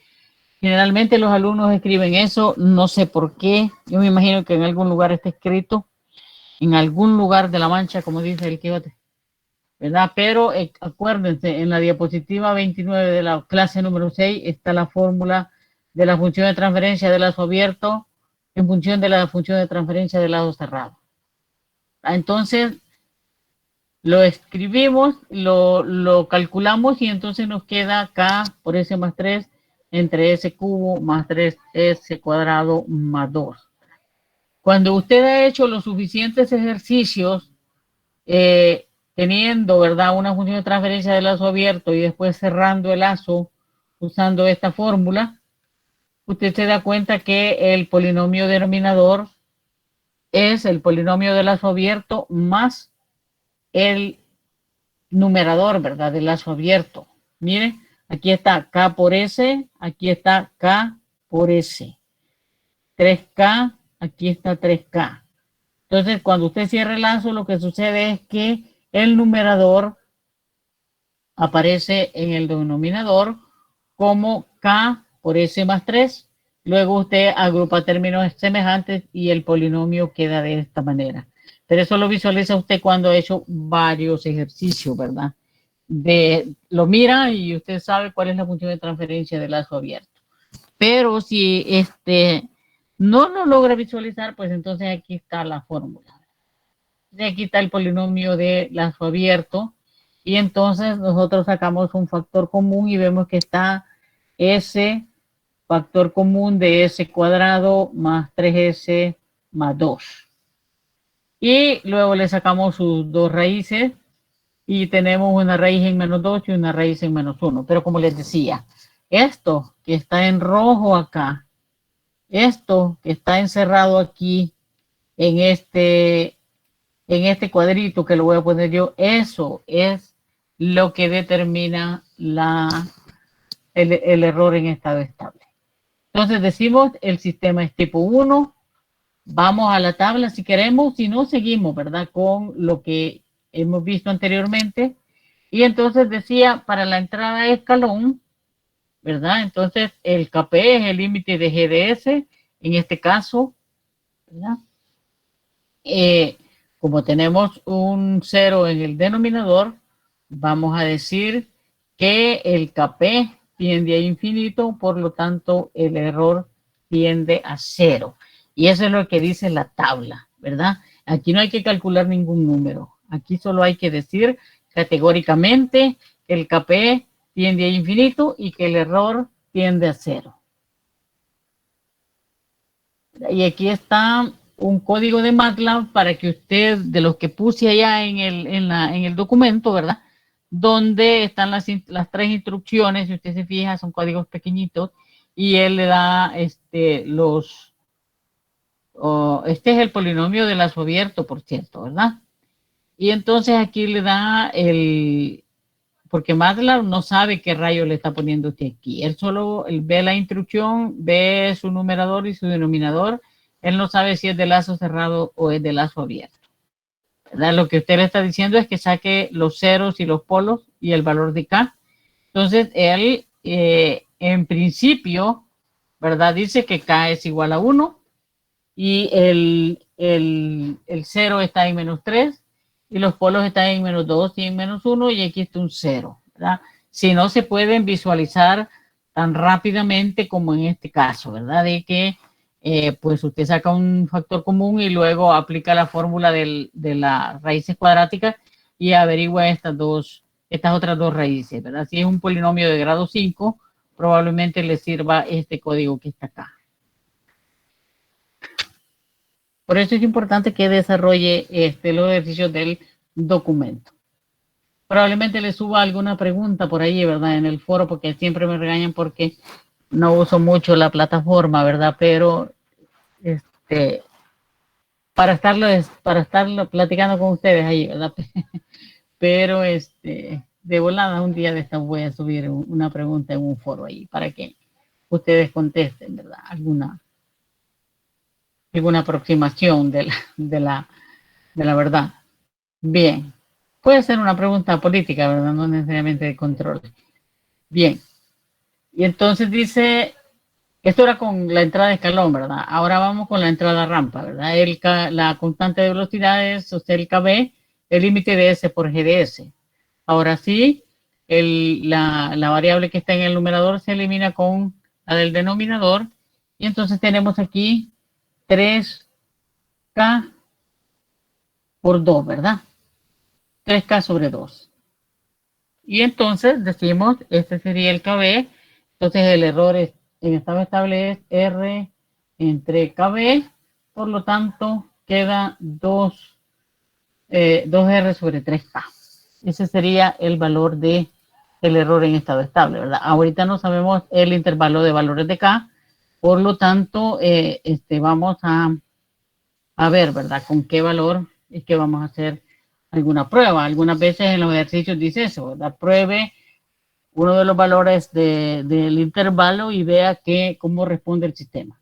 generalmente los alumnos escriben eso. No sé por qué. Yo me imagino que en algún lugar está escrito. En algún lugar de la mancha, como dice el Quijote, ¿verdad? Pero acuérdense, en la diapositiva 29 de la clase número 6 está la fórmula de la función de transferencia de lazo abierto en función de la función de transferencia de lado cerrado. Entonces, lo escribimos, lo calculamos y entonces nos queda k por s más 3 entre s cubo más 3s cuadrado más 2. Cuando usted ha hecho los suficientes ejercicios teniendo, ¿verdad?, una función de transferencia de lazo abierto y después cerrando el lazo usando esta fórmula, usted se da cuenta que el polinomio denominador es el polinomio de lazo abierto más el numerador, ¿verdad?, del lazo abierto. Miren, aquí está k por s, aquí está k por s. 3k, aquí está 3k. Entonces, cuando usted cierra el lazo, lo que sucede es que el numerador aparece en el denominador como k por s más 3. Luego usted agrupa términos semejantes y el polinomio queda de esta manera. Pero eso lo visualiza usted cuando ha hecho varios ejercicios, ¿verdad? Lo mira y usted sabe cuál es la función de transferencia del lazo abierto. Pero si no lo logra visualizar, pues entonces aquí está la fórmula. Aquí está el polinomio de lazo abierto y entonces nosotros sacamos un factor común y vemos que está s factor común de s cuadrado más 3s más 2. Y luego le sacamos sus dos raíces y tenemos una raíz en menos 2 y una raíz en menos 1. Pero como les decía, esto que está en rojo acá, esto que está encerrado aquí en este cuadrito que lo voy a poner yo, eso es lo que determina el error en estado estable. Entonces decimos el sistema es tipo 1, vamos a la tabla si queremos, si no seguimos, ¿verdad?, con lo que hemos visto anteriormente. Y entonces decía para la entrada de escalón, ¿verdad? Entonces el KP es el límite de GDS, en este caso, ¿verdad? Como tenemos un 0 en el denominador, vamos a decir que el KP tiende a infinito, por lo tanto el error tiende a 0. Y eso es lo que dice la tabla, ¿verdad? Aquí no hay que calcular ningún número. Aquí solo hay que decir categóricamente que el KP tiende a infinito y que el error tiende a 0. Y aquí está un código de MATLAB para que usted, de los que puse allá en el documento, ¿verdad?, donde están las 3 instrucciones, si usted se fija, son códigos pequeñitos, y él le da este es el polinomio de lazo abierto, por cierto, ¿verdad? Y entonces aquí le da porque MATLAB no sabe qué rayo le está poniendo usted aquí. Él ve la instrucción, ve su numerador y su denominador. Él no sabe si es de lazo cerrado o es de lazo abierto, ¿verdad? Lo que usted le está diciendo es que saque los ceros y los polos y el valor de K. Entonces, él, en principio, ¿verdad?, dice que K es igual a 1 y el 0 está en menos 3 y los polos están en menos 2 y en menos 1 y aquí está un 0, ¿verdad? Si no se pueden visualizar tan rápidamente como en este caso, ¿verdad? De que pues usted saca un factor común y luego aplica la fórmula de las raíces cuadráticas, y averigua estas otras dos raíces, ¿verdad? Si es un polinomio de grado 5, probablemente le sirva este código que está acá. Por eso es importante que desarrolle los ejercicios del documento. Probablemente le suba alguna pregunta por ahí, ¿verdad? En el foro, porque siempre me regañan porque no uso mucho la plataforma, ¿verdad? Pero para estarlo platicando con ustedes ahí, ¿verdad? Pero de volada un día de esta voy a subir una pregunta en un foro ahí para que ustedes contesten, ¿verdad? Alguna aproximación de la verdad. Bien. Puede ser una pregunta política, ¿verdad? No necesariamente de control. Bien. Y entonces dice, esto era con la entrada de escalón, ¿verdad? Ahora vamos con la entrada rampa, ¿verdad? La constante de velocidad es, o sea, el KB, el límite de S por G de S. Ahora sí, la variable que está en el numerador se elimina con la del denominador. Y entonces tenemos aquí 3K por 2, ¿verdad? 3K sobre 2. Y entonces decimos, este sería el KB. Entonces el error en estado estable es R entre KB. Por lo tanto, queda 2R sobre 3K. Ese sería el valor del error en estado estable, ¿verdad? Ahorita no sabemos el intervalo de valores de K. Por lo tanto, vamos a ver, ¿verdad? Con qué valor es que vamos a hacer alguna prueba. Algunas veces en los ejercicios dice eso, ¿verdad? Pruebe uno de los valores del intervalo y vea cómo responde el sistema.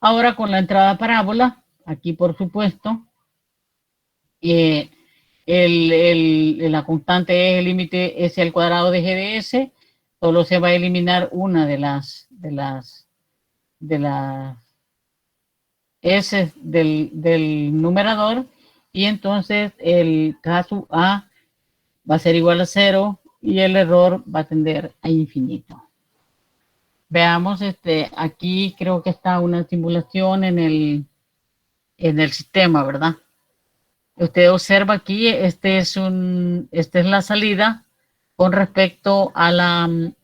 Ahora con la entrada parábola, aquí por supuesto, la constante es el límite S al cuadrado de G de S, solo se va a eliminar una de las S del numerador, y entonces el caso A va a ser igual a 0 y el error va a tender a infinito. Veamos, aquí creo que está una simulación en el sistema, ¿verdad? Usted observa aquí, esta es la salida con respecto al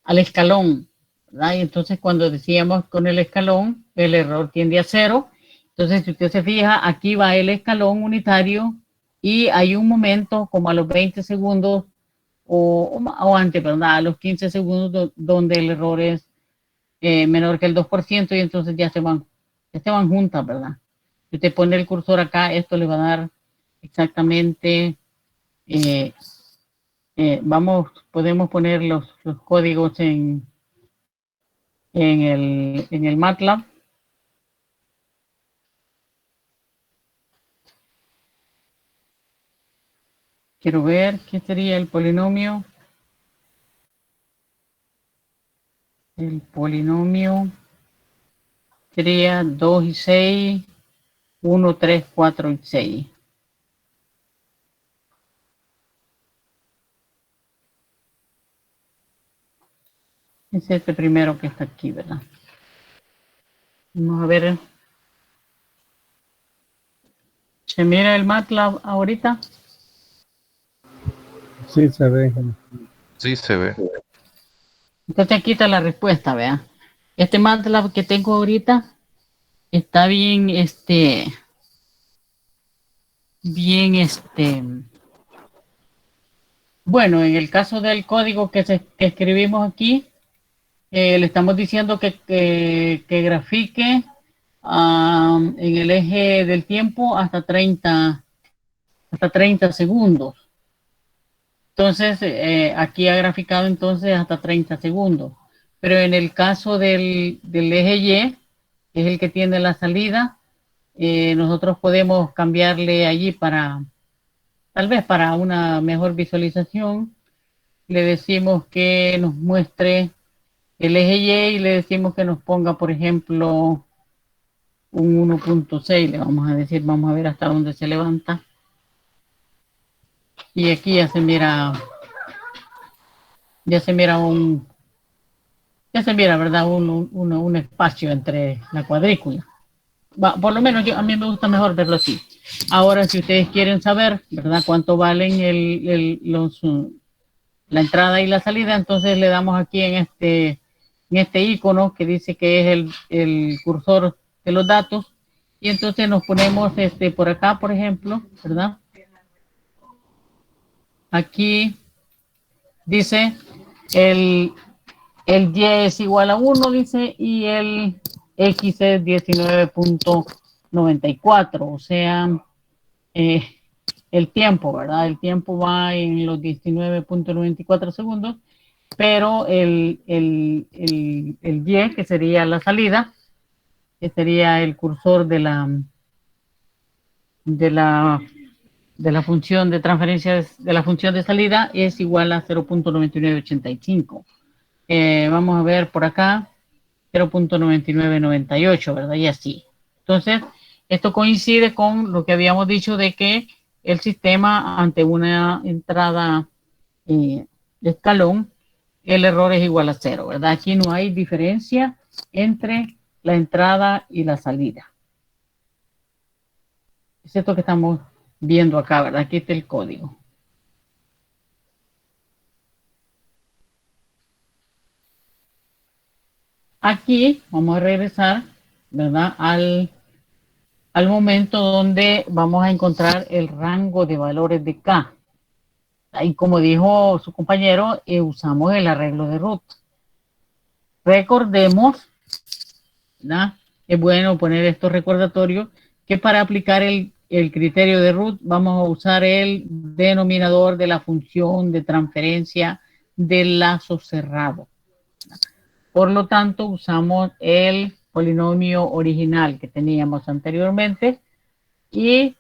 escalón, ¿verdad? Y entonces cuando decíamos con el escalón, el error tiende a 0. Entonces, si usted se fija, aquí va el escalón unitario y hay un momento como a los 20 segundos o antes, ¿verdad? A los 15 segundos donde el error es menor que el 2% y entonces ya se van juntas, ¿verdad? Si usted pone el cursor acá, esto le va a dar exactamente, podemos poner los códigos en el MATLAB. Quiero ver qué sería el polinomio. El polinomio sería 2 y 6, 1, 3, 4 y 6. Es este primero que está aquí, ¿verdad? Vamos a ver. ¿Se mira el MATLAB ahorita? Sí, se ve. Sí, se ve. Entonces aquí está la respuesta, vea. Este MATLAB que tengo ahorita está bien, bueno, en el caso del código que escribimos aquí, le estamos diciendo que grafique en el eje del tiempo hasta 30 segundos. Entonces, aquí ha graficado entonces hasta 30 segundos. Pero en el caso del eje Y, que es el que tiene la salida, nosotros podemos cambiarle allí tal vez para una mejor visualización. Le decimos que nos muestre el eje Y le decimos que nos ponga, por ejemplo, un 1.6. Le vamos a decir, vamos a ver hasta dónde se levanta. Y aquí ya se mira, ¿verdad? Un espacio entre la cuadrícula. Por lo menos a mí me gusta mejor verlo así. Ahora, si ustedes quieren saber, ¿verdad? Cuánto valen la entrada y la salida, entonces le damos aquí en este icono que dice que es el cursor de los datos, y entonces nos ponemos por acá, por ejemplo, ¿verdad? Aquí dice el Y es igual a 1, dice, y el X es 19.94, o sea, el tiempo, ¿verdad? El tiempo va en los 19.94 segundos, pero el Y, que sería la salida, que sería el cursor de la, de la función de transferencia, de la función de salida, es igual a 0.9985. Vamos a ver por acá, 0.9998, ¿verdad? Y así. Entonces, esto coincide con lo que habíamos dicho de que el sistema, ante una entrada de escalón, el error es igual a 0, ¿verdad? Aquí no hay diferencia entre la entrada y la salida. Es esto que estamos viendo acá, ¿verdad? Aquí está el código. Aquí vamos a regresar, ¿verdad? Al momento donde vamos a encontrar el rango de valores de K. Ahí, como dijo su compañero, usamos el arreglo de root. Recordemos, ¿verdad? Es bueno poner estos recordatorios que para aplicar el criterio de root vamos a usar el denominador de la función de transferencia del lazo cerrado. Por lo tanto, usamos el polinomio original que teníamos anteriormente, y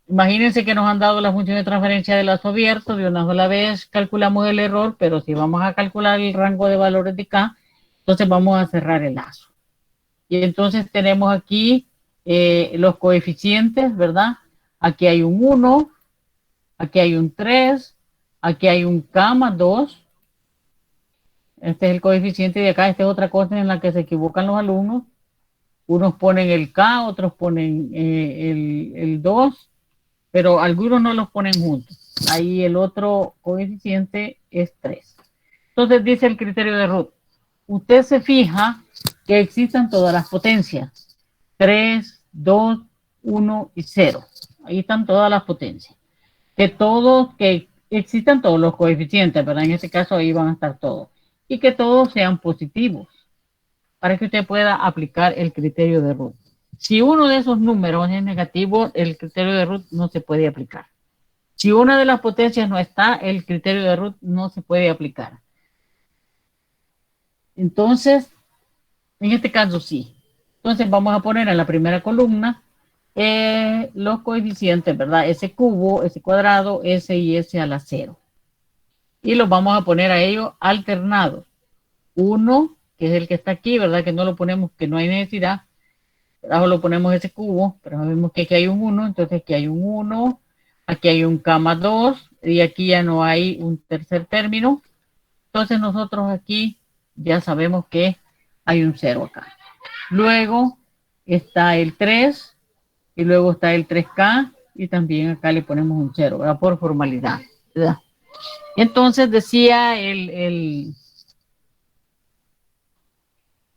imagínense que nos han dado la función de transferencia de lazo abierto. De una sola vez calculamos el error, pero si vamos a calcular el rango de valores de K, entonces vamos a cerrar el lazo. Y entonces tenemos aquí los coeficientes, ¿verdad? Aquí hay un 1, aquí hay un 3, aquí hay un K más 2. Este es el coeficiente de acá. Esta es otra cosa en la que se equivocan los alumnos. Unos ponen el K, otros ponen el 2, pero algunos no los ponen juntos. Ahí el otro coeficiente es 3. Entonces dice el criterio de root. Usted se fija que existan todas las potencias. 3, 2, 1 y 0. Ahí están todas las potencias. Que existan todos los coeficientes, ¿verdad? En este caso ahí van a estar todos. Y que todos sean positivos, para que usted pueda aplicar el criterio de root. Si uno de esos números es negativo, el criterio de root no se puede aplicar. Si una de las potencias no está, el criterio de root no se puede aplicar. Entonces, en este caso sí. Entonces vamos a poner en la primera columna los coeficientes, ¿verdad? S cubo, S cuadrado, S y S a la 0. Y los vamos a poner a ellos alternados. 1, que es el que está aquí, ¿verdad? Que no lo ponemos, que no hay necesidad. Abajo lo ponemos ese cubo, pero sabemos que aquí hay un 1, entonces aquí hay un 1, aquí hay un K más 2, y aquí ya no hay un tercer término. Entonces nosotros aquí ya sabemos que hay un 0 acá. Luego está el 3, y luego está el 3K, y también acá le ponemos un 0, ¿verdad? Por formalidad, ¿verdad? Entonces decía el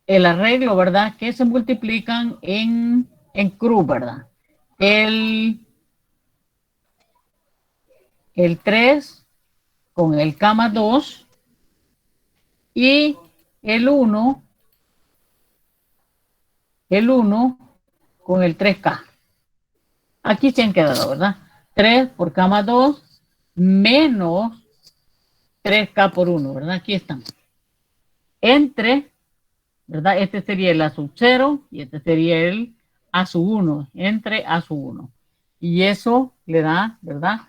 arreglo, ¿verdad? Que se multiplican en cruz, ¿verdad? El 3 con el K más 2 y el 1 con el 3K. Aquí se han quedado, ¿verdad? 3 por K más 2 menos 3K por 1, ¿verdad? Aquí están. Entre, ¿verdad? Este sería el A sub 0 y este sería el A sub 1, entre A sub 1. Y eso le da, ¿verdad?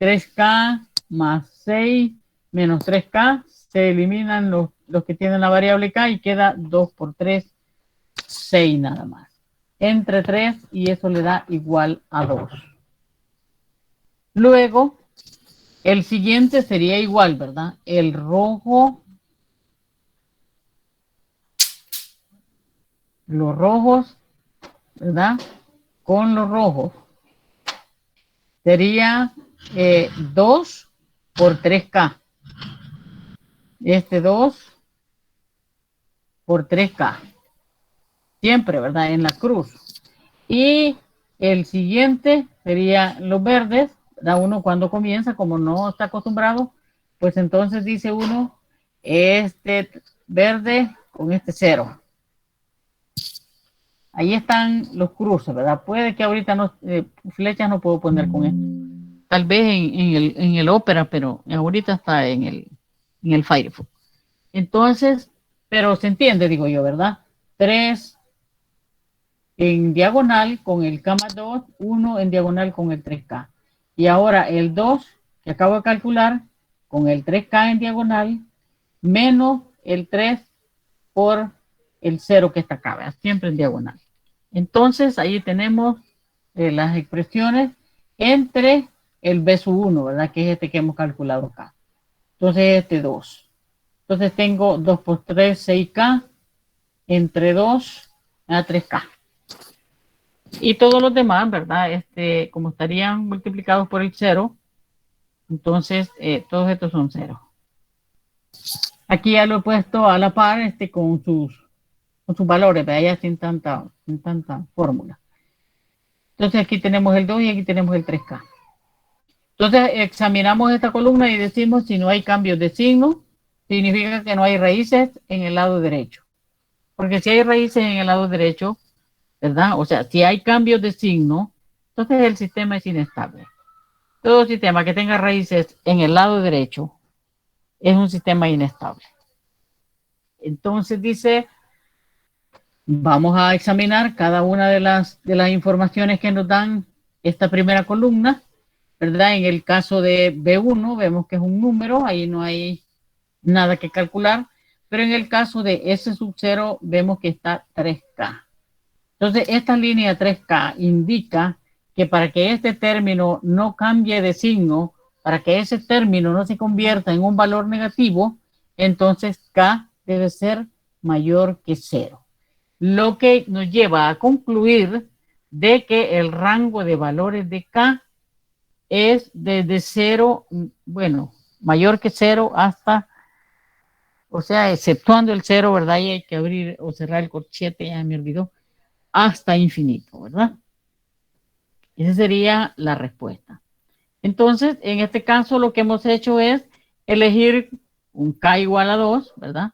3K más 6 menos 3K. Se eliminan los que tienen la variable K y queda 2 por 3, 6 nada más. Entre 3 y eso le da igual a 2. Luego, el siguiente sería igual, ¿verdad? El rojo, los rojos, ¿verdad? Con los rojos. sería 2 por 3K. 2 por 3K. Siempre, ¿verdad? En la cruz. Y el siguiente sería los verdes. Da uno cuando comienza, como no está acostumbrado, pues entonces dice uno, este verde con este 0. Ahí están los cruces, ¿verdad? Puede que ahorita no, flechas no puedo poner con esto. Tal vez en el Opera, pero ahorita está en el Firefox. Entonces, pero se entiende, digo yo, ¿verdad? 3 en diagonal con el K más 2, 1 en diagonal con el 3K. Y ahora el 2 que acabo de calcular con el 3K en diagonal menos el 3 por el 0 que está acá, ¿verdad? Siempre en diagonal. Entonces ahí tenemos las expresiones entre el B sub 1, ¿verdad? Que es este que hemos calculado acá. Entonces este 2. Entonces tengo 2 por 3, 6K, entre 2 a 3K. Y todos los demás, ¿verdad? Como estarían multiplicados por el 0, entonces todos estos son 0. Aquí ya lo he puesto a la par con sus valores, ¿verdad? Ya sin tanta fórmula. Entonces aquí tenemos el 2 y aquí tenemos el 3K. Entonces examinamos esta columna y decimos si no hay cambios de signo, significa que no hay raíces en el lado derecho. Porque si hay raíces en el lado derecho, ¿verdad? O sea, si hay cambios de signo, entonces el sistema es inestable. Todo sistema que tenga raíces en el lado derecho es un sistema inestable. Entonces dice, vamos a examinar cada una de las informaciones que nos dan esta primera columna, ¿verdad? En el caso de B1 vemos que es un número, ahí no hay nada que calcular, pero en el caso de S sub 0 vemos que está 3K. Entonces esta línea 3K indica que para que este término no cambie de signo, para que ese término no se convierta en un valor negativo, entonces K debe ser mayor que 0. Lo que nos lleva a concluir de que el rango de valores de K es desde 0, bueno, mayor que 0 hasta, o sea, exceptuando el 0, ¿verdad? Y hay que abrir o cerrar el corchete, ya me olvidó, hasta infinito, ¿verdad? Esa sería la respuesta. Entonces, en este caso lo que hemos hecho es elegir un K igual a 2, ¿verdad?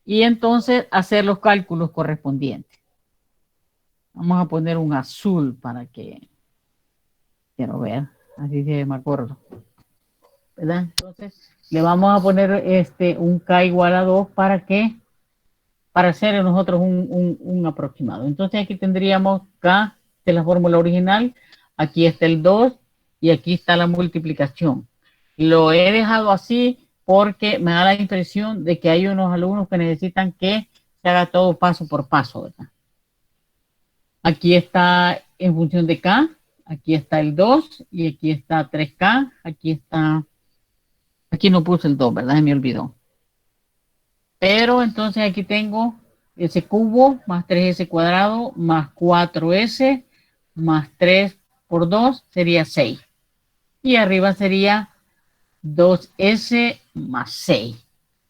Y entonces hacer los cálculos correspondientes. Vamos a poner un azul para que quiero ver, así se me acuerdo, ¿verdad? Entonces le vamos a poner un K igual a 2 para hacer nosotros un aproximado. Entonces aquí tendríamos K de la fórmula original, aquí está el 2 y aquí está la multiplicación. Lo he dejado así porque me da la impresión de que hay unos alumnos que necesitan que se haga todo paso por paso, ¿verdad? Aquí está en función de K, aquí está el 2 y aquí está 3K, aquí no puse el 2, ¿verdad? Me olvidó. Pero entonces aquí tengo ese cubo más 3s cuadrado más 4s más 3 por 2 sería 6. Y arriba sería 2s más 6.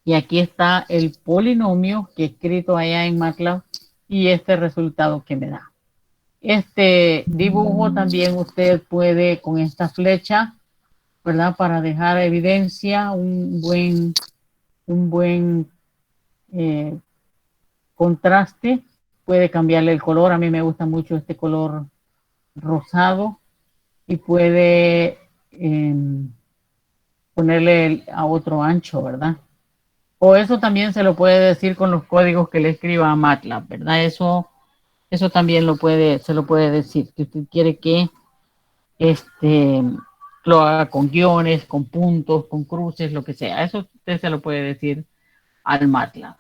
Y aquí está el polinomio que he escrito allá en MATLAB y este resultado que me da. Este dibujo también usted puede con esta flecha, ¿verdad? Para dejar evidencia un buen contraste. Puede cambiarle el color. A mí me gusta mucho este color rosado y puede ponerle a otro ancho, ¿verdad? O eso también se lo puede decir con los códigos que le escriba a MATLAB, ¿verdad? Eso también se lo puede decir, que usted quiere que lo haga con guiones, con puntos, con cruces, lo que sea. Eso usted se lo puede decir al MATLAB,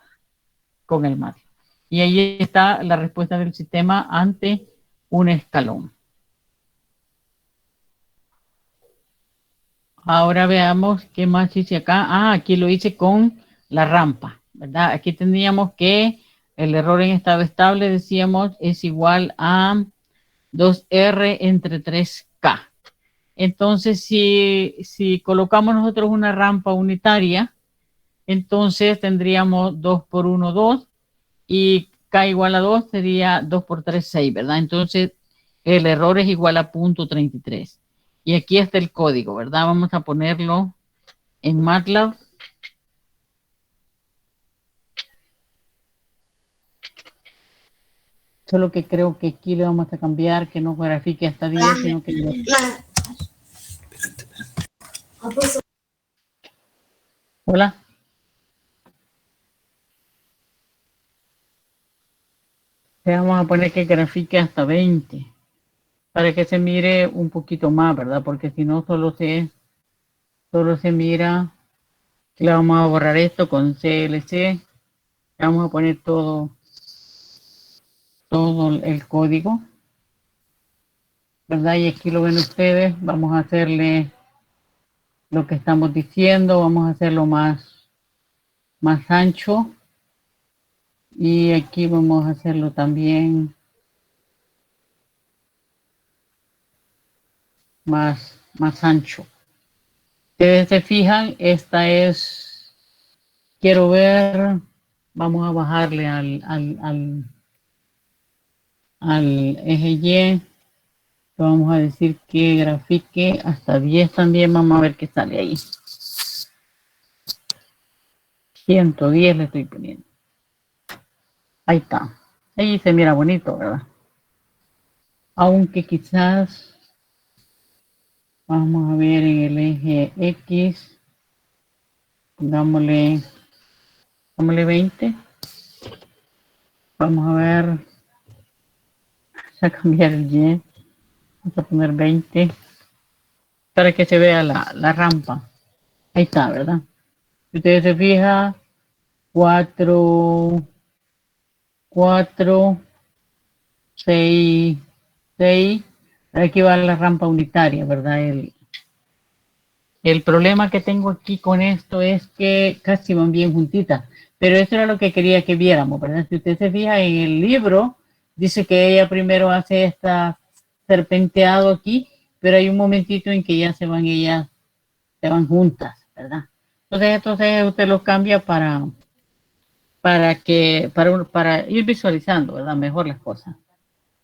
con el MATLAB. Y ahí está la respuesta del sistema ante un escalón. Ahora veamos qué más hice acá. Aquí lo hice con la rampa, ¿verdad? Aquí tendríamos que el error en estado estable, decíamos, es igual a 2R entre 3K. Entonces, si colocamos nosotros una rampa unitaria, entonces tendríamos 2 por 1, 2, y K igual a 2 sería 2 por 3, 6, ¿verdad? Entonces, el error es igual a 0.33. Y aquí está el código, ¿verdad? Vamos a ponerlo en MATLAB. Solo que creo que aquí le vamos a cambiar, que no grafique hasta 10, sino que... Hola. Le vamos a poner que grafique hasta 20, para que se mire un poquito más, ¿verdad? Porque si no solo se mira. Le vamos a borrar esto con CLC. Vamos a poner todo el código, ¿verdad? Y aquí lo ven ustedes. Vamos a hacerle lo que estamos diciendo. Vamos a hacerlo más ancho. Y aquí vamos a hacerlo también más ancho. Ustedes se fijan, esta es, quiero ver, vamos a bajarle al eje Y. Vamos a decir que grafique hasta 10 también. Vamos a ver qué sale ahí. 110 le estoy poniendo. Ahí está. Ahí se mira bonito, ¿verdad? Aunque quizás, vamos a ver en el eje X, dámosle 20. Vamos a ver, a cambiar el Y. Vamos a poner 20 para que se vea la rampa. Ahí está, ¿verdad? Si ustedes se fijan, 4, 6, 6. Aquí va la rampa unitaria, ¿verdad? El problema que tengo aquí con esto es que casi van bien juntitas. Pero eso era lo que quería que viéramos, ¿verdad? Si usted se fija en el libro, dice que ella primero hace esta serpenteado aquí, pero hay un momentito en que ya se van juntas, ¿verdad? Entonces usted los cambia para ir visualizando, ¿verdad? Mejor las cosas.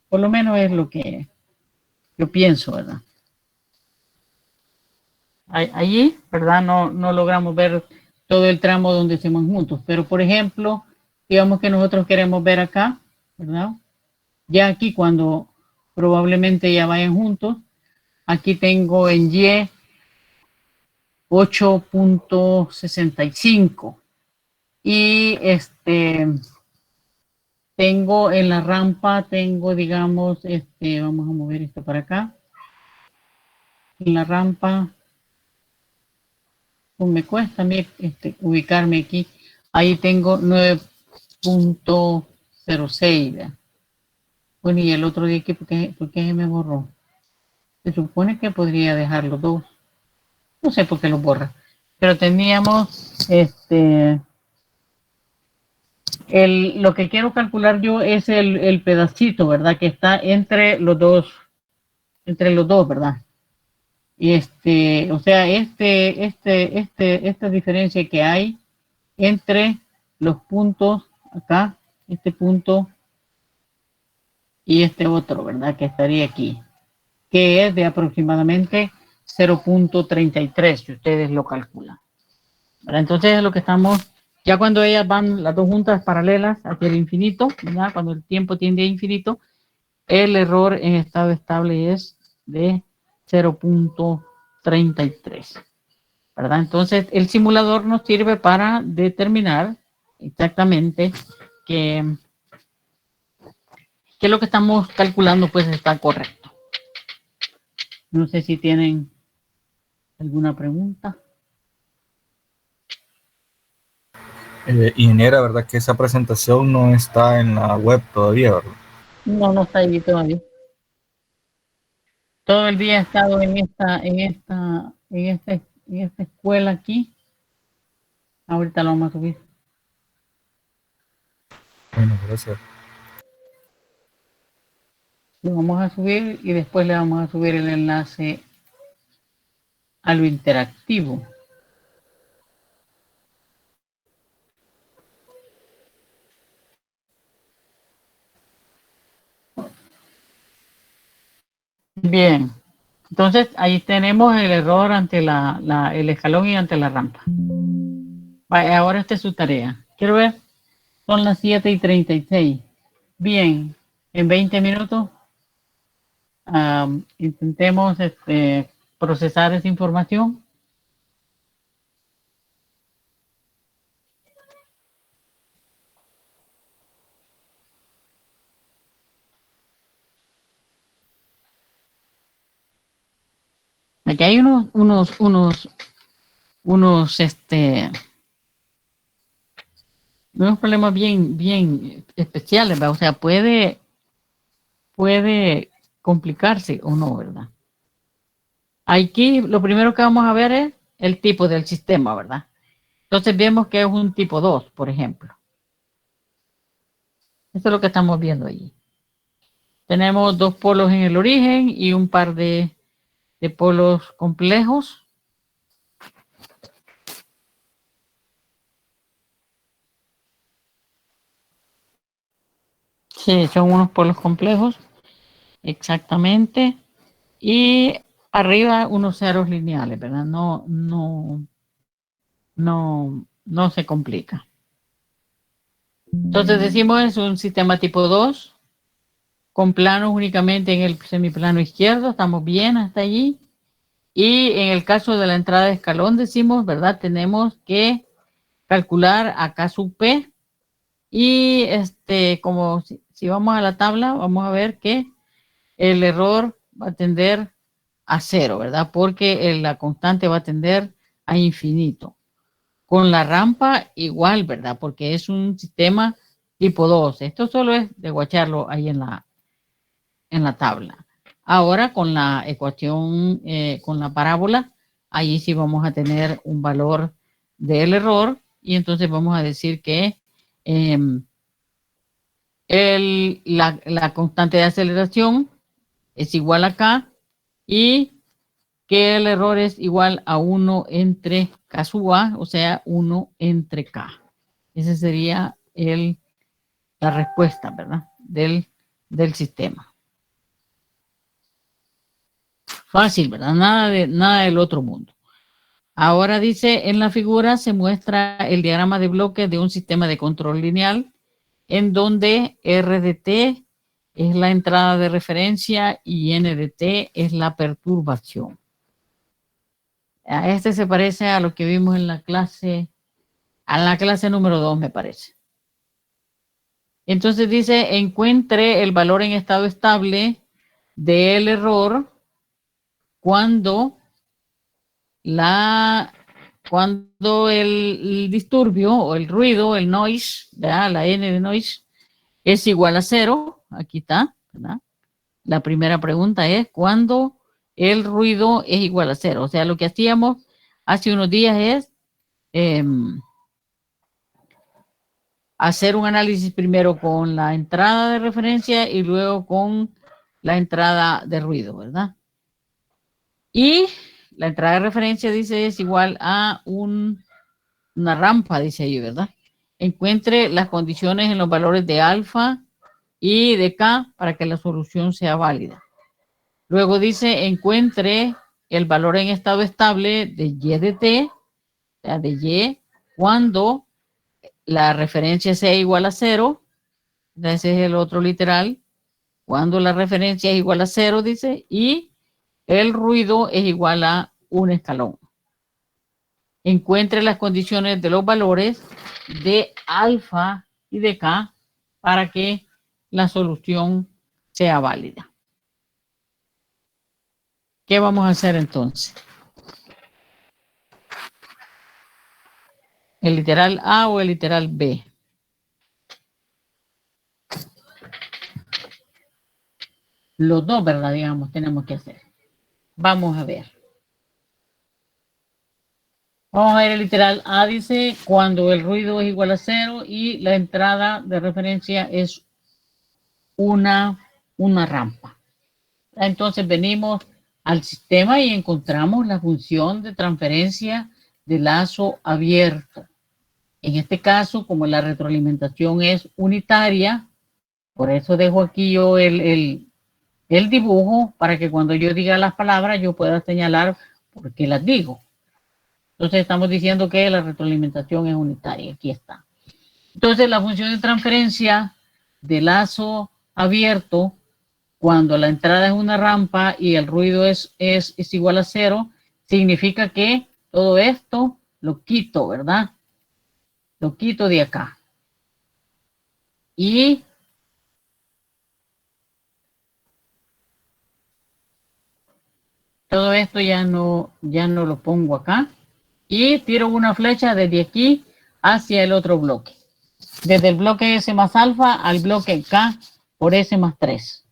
Por lo menos es lo que yo pienso, ¿verdad? Allí, ¿verdad? No logramos ver todo el tramo donde se van juntos, pero por ejemplo, digamos que nosotros queremos ver acá, ¿verdad? Ya aquí cuando probablemente ya vayan juntos, aquí tengo en Y 8.65 y tengo en la rampa, digamos, vamos a mover esto para acá. En la rampa, pues me cuesta a mí ubicarme aquí. Ahí tengo 9.06. Bueno, y el otro día aquí, ¿por qué se me borró? Se supone que podría dejar los dos. No sé por qué los borra. Pero teníamos lo que quiero calcular yo es el pedacito, ¿verdad? Que está entre los dos, ¿verdad? Y o sea, esta diferencia que hay entre los puntos acá, este punto y este otro, ¿verdad? Que estaría aquí, que es de aproximadamente 0.33, si ustedes lo calculan, ¿verdad? Entonces es lo que estamos, ya cuando ellas van las dos juntas paralelas hacia el infinito, ¿verdad? Cuando el tiempo tiende a infinito, el error en estado estable es de 0.33, ¿verdad? Entonces el simulador nos sirve para determinar exactamente que lo que estamos calculando pues está correcto. No sé si tienen alguna pregunta. Ingeniera, ¿verdad que esa presentación no está en la web todavía, verdad? No está ahí todavía. Todo el día he estado en esta escuela aquí. Ahorita lo vamos a subir. Bueno, gracias. Lo vamos a subir y después le vamos a subir el enlace a lo interactivo. Bien, entonces ahí tenemos el error ante el escalón y ante la rampa. Vaya, ahora esta es su tarea. Quiero ver, son las 7:36. Bien, en 20 minutos intentemos procesar esa información. Aquí hay unos problemas bien especiales, ¿verdad? O sea, puede complicarse o no, ¿verdad? Aquí lo primero que vamos a ver es el tipo del sistema, ¿verdad? Entonces vemos que es un tipo 2, por ejemplo. Eso es lo que estamos viendo allí. Tenemos 2 polos en el origen y un par de polos complejos. Sí, son unos polos complejos. Exactamente. Y arriba unos ceros lineales, ¿verdad? No se complica. Entonces decimos es un sistema tipo 2 con planos únicamente en el semiplano izquierdo. Estamos bien hasta allí. Y en el caso de la entrada de escalón decimos, ¿verdad? Tenemos que calcular acá sub P. Y como si vamos a la tabla, vamos a ver que el error va a tender a 0, ¿verdad? Porque la constante va a tender a infinito. Con la rampa igual, ¿verdad? Porque es un sistema tipo 2. Esto solo es de guacharlo ahí en la tabla. Ahora con la ecuación, con la parábola, ahí sí vamos a tener un valor del error y entonces vamos a decir que la constante de aceleración es igual a K y que el error es igual a 1 entre K sub A, o sea, 1 entre K. Esa sería la respuesta, ¿verdad? Del sistema. Fácil, ¿verdad? Nada del otro mundo. Ahora dice, en la figura se muestra el diagrama de bloques de un sistema de control lineal en donde R de T es la entrada de referencia y N de T es la perturbación. A este se parece a lo que vimos en la clase número 2, me parece. Entonces dice, encuentre el valor en estado estable del error cuando el disturbio o el ruido, el noise, ¿verdad? La N de noise es igual a 0. Aquí está, ¿verdad? La primera pregunta es, ¿cuándo el ruido es igual a 0? O sea, lo que hacíamos hace unos días es hacer un análisis primero con la entrada de referencia y luego con la entrada de ruido, ¿verdad? Y la entrada de referencia dice es igual a una rampa, dice ahí, ¿verdad? Encuentre las condiciones en los valores de alfa y de K para que la solución sea válida. Luego dice encuentre el valor en estado estable de Y de T, o sea, de Y, cuando la referencia sea igual a 0, ese es el otro literal, cuando la referencia es igual a 0, dice, y el ruido es igual a un escalón. Encuentre las condiciones de los valores de alfa y de K para que la solución sea válida. ¿Qué vamos a hacer entonces? ¿El literal A o el literal B? Los dos, ¿verdad? Digamos, tenemos que hacer. Vamos a ver. Vamos a ver el literal A, dice, cuando el ruido es igual a 0 y la entrada de referencia es una rampa. Entonces venimos al sistema y encontramos la función de transferencia de lazo abierto. En este caso, como la retroalimentación es unitaria, por eso dejo aquí yo el dibujo para que cuando yo diga las palabras yo pueda señalar por qué las digo. Entonces estamos diciendo que la retroalimentación es unitaria. Aquí está. Entonces la función de transferencia de lazo abierto, cuando la entrada es una rampa y el ruido es igual a 0, significa que todo esto lo quito, ¿verdad? Lo quito de acá. Y todo esto ya no lo pongo acá. Y tiro una flecha desde aquí hacia el otro bloque. Desde el bloque S más alfa al bloque K por S más 3.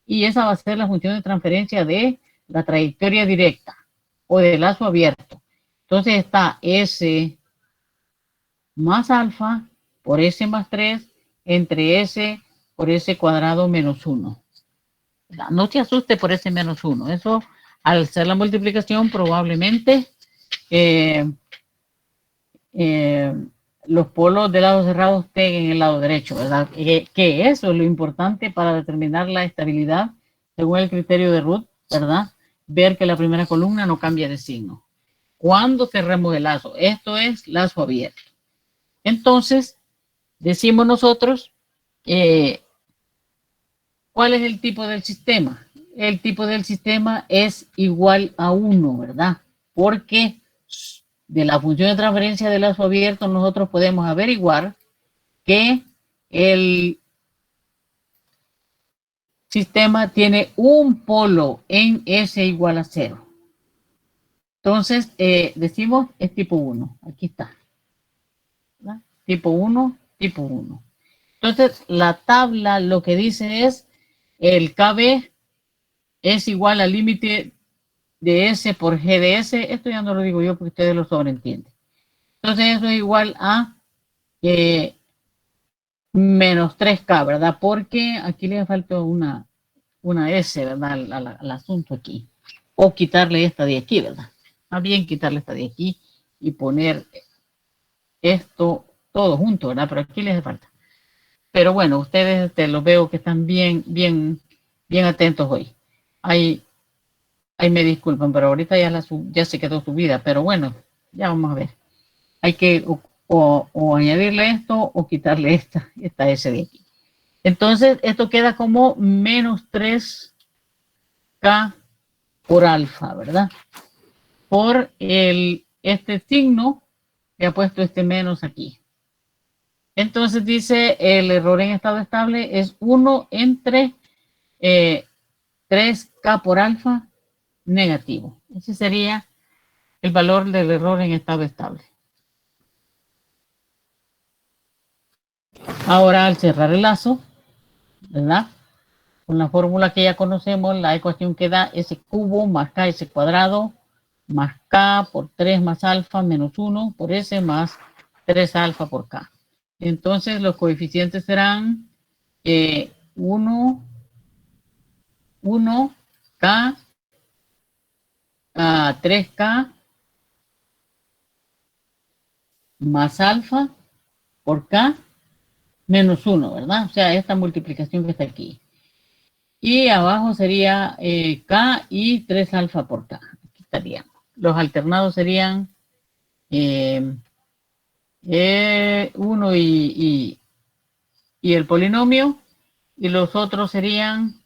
Y esa va a ser la función de transferencia de la trayectoria directa o de lazo abierto. Entonces está S más alfa por S más 3 entre S por S cuadrado menos 1. No se asuste por S menos 1. Eso, al hacer la multiplicación, probablemente los polos de lado cerrado estén en el lado derecho, ¿verdad? Que eso es lo importante para determinar la estabilidad según el criterio de Root, ¿verdad? Ver que la primera columna no cambia de signo. Cuando cerremos el lazo, esto es lazo abierto. Entonces, decimos nosotros, ¿cuál es el tipo del sistema? El tipo del sistema es igual a 1, ¿verdad? Porque de la función de transferencia de lazo abierto nosotros podemos averiguar que el sistema tiene un polo en S igual a 0. Entonces, decimos es tipo 1. Aquí está. ¿Verdad? Tipo 1, tipo 1. Entonces, la tabla lo que dice es el KB es igual al límite de S por G de S. Esto ya no lo digo yo porque ustedes lo sobreentienden. Entonces, eso es igual a menos 3K, ¿verdad? Porque aquí le falta una S, ¿verdad? Al asunto aquí. O quitarle esta de aquí, ¿verdad? Más bien quitarle esta de aquí y poner esto todo junto, ¿verdad? Pero aquí les hace falta. Pero bueno, ustedes los veo que están bien atentos hoy. Ahí me disculpan, pero ahorita ya se quedó subida. Pero bueno, ya vamos a ver. Hay que o añadirle esto o quitarle esta S de aquí. Entonces, esto queda como menos 3K por alfa, ¿verdad? Por este signo que ha puesto este menos aquí. Entonces dice el error en estado estable es 1 entre 3K por alfa negativo. Ese sería el valor del error en estado estable. Ahora al cerrar el lazo, ¿verdad? Con la fórmula que ya conocemos, la ecuación que da S cubo más K S cuadrado más K por 3 más alfa menos 1 por S más 3 alfa por K. Entonces los coeficientes serán 1, K, 3K más alfa por K menos 1, ¿verdad? O sea, esta multiplicación que está aquí. Y abajo sería K y 3 alfa por K. Aquí estaría. Los alternados serían 1 y el polinomio. Y los otros serían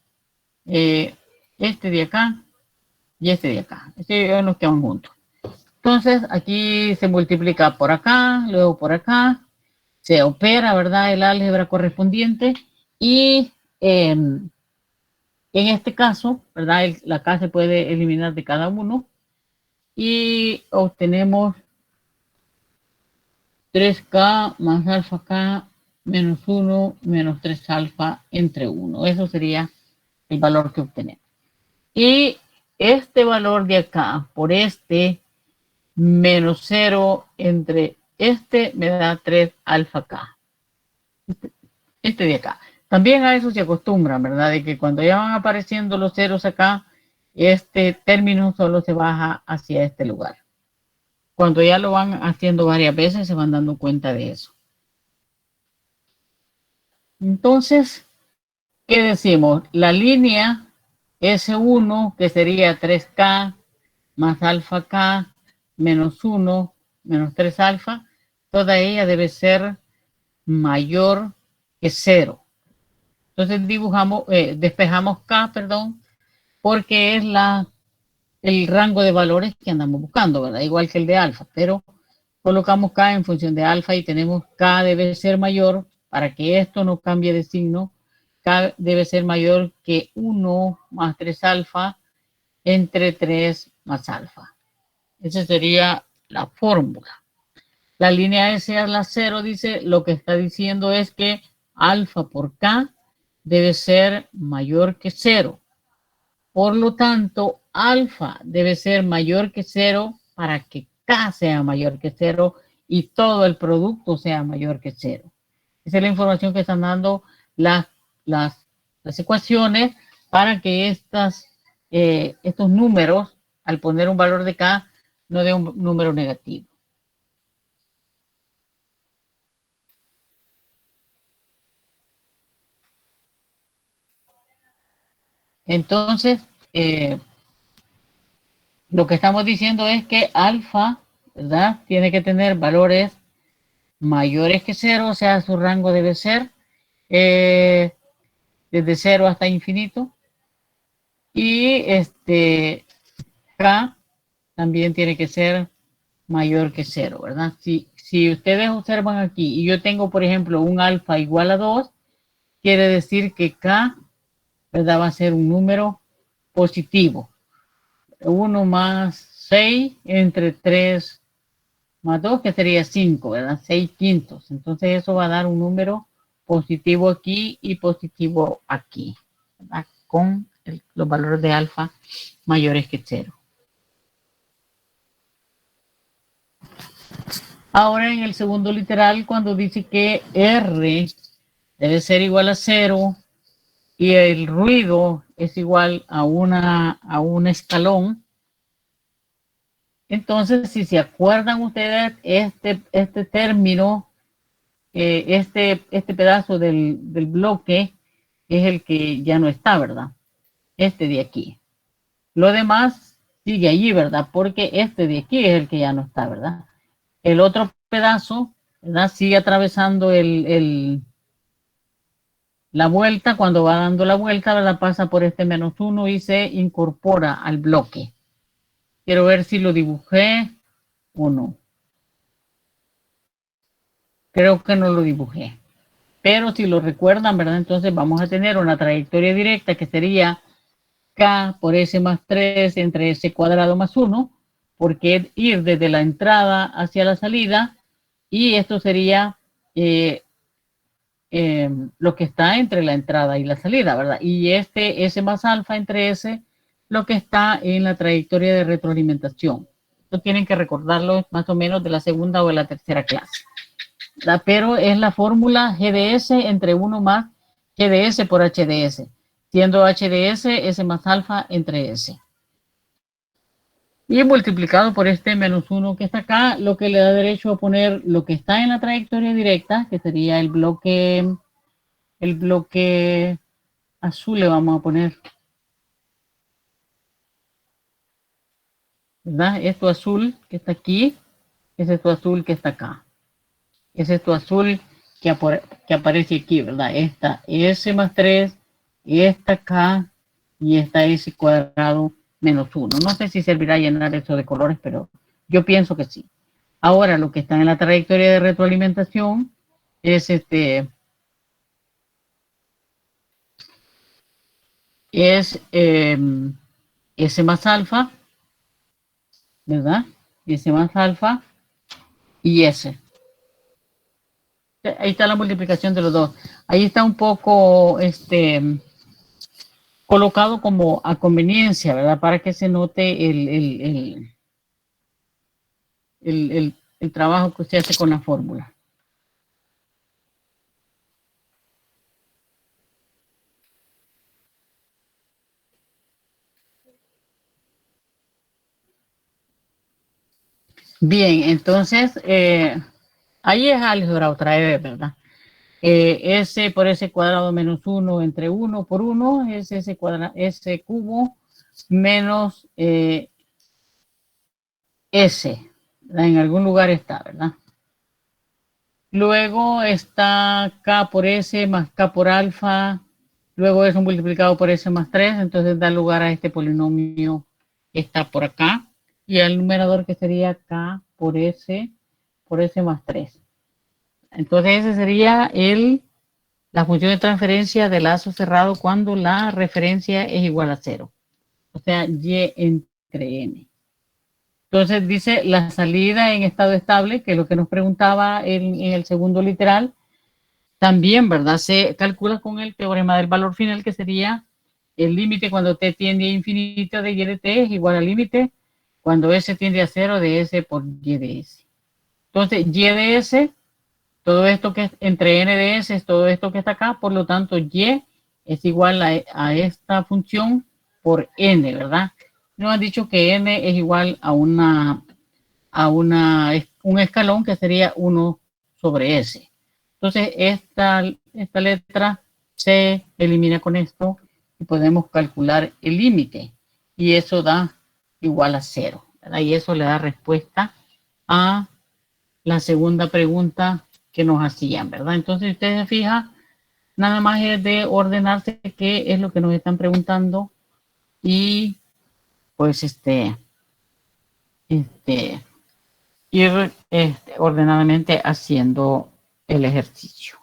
este de acá y este de acá. Estos nos quedan juntos. Entonces, aquí se multiplica por acá, luego por acá. Se opera, ¿verdad? El álgebra correspondiente. Y en este caso, ¿verdad? La K se puede eliminar de cada uno. Y obtenemos 3K más alfa K menos 1 menos 3 alfa entre 1. Eso sería el valor que obtenemos. Y este valor de acá por este menos 0 entre este me da 3 alfa K. Este de acá. También a eso se acostumbran, ¿verdad? De que cuando ya van apareciendo los ceros acá, este término solo se baja hacia este lugar. Cuando ya lo van haciendo varias veces, se van dando cuenta de eso. Entonces, ¿qué decimos? La línea S1, que sería 3K más alfa K menos 1 menos 3 alfa, toda ella debe ser mayor que 0. Entonces despejamos K, perdón, porque es el rango de valores que andamos buscando, ¿verdad? Igual que el de alfa, pero colocamos K en función de alfa y tenemos K debe ser mayor, para que esto no cambie de signo, K debe ser mayor que 1 más 3 alfa entre 3 más alfa. Esa sería la fórmula. La línea S a la 0 dice, lo que está diciendo es que alfa por K debe ser mayor que 0. Por lo tanto, alfa debe ser mayor que 0 para que K sea mayor que 0 y todo el producto sea mayor que 0. Esa es la información que están dando las ecuaciones para que estos números, al poner un valor de K, no dé un número negativo. Entonces, lo que estamos diciendo es que alfa, ¿verdad? Tiene que tener valores mayores que 0, o sea, su rango debe ser desde 0 hasta infinito. Y K también tiene que ser mayor que 0, ¿verdad? Si ustedes observan aquí y yo tengo, por ejemplo, un alfa igual a 2, quiere decir que K, ¿verdad? Va a ser un número positivo. 1 más 6 entre 3 más 2, que sería 5, ¿verdad? 6 quintos. Entonces eso va a dar un número positivo aquí y positivo aquí, ¿verdad? Con los valores de alfa mayores que 0. Ahora en el segundo literal, cuando dice que R debe ser igual a 0 y el ruido es igual a un escalón, entonces si se acuerdan ustedes, este término, este pedazo del bloque es el que ya no está, ¿verdad? Este de aquí. Lo demás sigue allí, ¿verdad? Porque este de aquí es el que ya no está, ¿verdad? El otro pedazo, ¿verdad? Sigue atravesando la vuelta. Cuando va dando la vuelta, ¿verdad? Pasa por este -1 y se incorpora al bloque. Quiero ver si lo dibujé o no. Creo que no lo dibujé. Pero si lo recuerdan, ¿verdad? Entonces vamos a tener una trayectoria directa que sería K por S más 3 entre S cuadrado más 1, porque es ir desde la entrada hacia la salida, y esto sería lo que está entre la entrada y la salida, ¿verdad? Y este S más alfa entre S, lo que está en la trayectoria de retroalimentación. Esto tienen que recordarlo más o menos de la segunda o de la tercera clase. Pero es la fórmula GDS entre 1 más GDS por HDS, siendo HDS S más alfa entre S. Y multiplicado por este -1 que está acá, lo que le da derecho a poner lo que está en la trayectoria directa, que sería el bloque azul, le vamos a poner, ¿verdad? Esto azul que está aquí, es esto azul que está acá. Es esto azul que aparece aquí, ¿verdad? Esta S más 3, esta K y esta S cuadrado menos 1. No sé si servirá llenar eso de colores, pero yo pienso que sí. Ahora, lo que está en la trayectoria de retroalimentación es S más alfa, ¿verdad? S más alfa y S. Ahí está la multiplicación de los dos. Ahí está un poco colocado como a conveniencia, ¿verdad? Para que se note el trabajo que usted hace con la fórmula. Bien, entonces, ahí es álgebra otra vez, ¿verdad? S por S cuadrado menos 1 entre 1 por 1 es S, S cubo menos S. ¿Verdad? En algún lugar está, ¿verdad? Luego está K por S más K por alfa. Luego eso multiplicado por S más 3. Entonces da lugar a este polinomio que está por acá. Y el numerador que sería K por S más 3. Entonces ese sería la función de transferencia de lazo cerrado cuando la referencia es igual a 0. O sea, Y entre N. Entonces dice la salida en estado estable, que es lo que nos preguntaba en el segundo literal, también, ¿verdad? Se calcula con el teorema del valor final, que sería el límite cuando t tiende a infinito de y de t es igual al límite cuando s tiende a 0 de s por y de s. Entonces, y de s, todo esto que es entre n de s es todo esto que está acá, por lo tanto, y es igual a esta función por n, ¿verdad? Nos han dicho que n es igual a un escalón que sería 1 sobre s. Entonces, esta letra se elimina con esto y podemos calcular el límite. Y eso da igual a 0, ¿verdad? Y eso le da respuesta a la segunda pregunta que nos hacían, ¿verdad? Entonces, si ustedes se fijan, nada más es de ordenarse qué es lo que nos están preguntando y pues ir ordenadamente haciendo el ejercicio.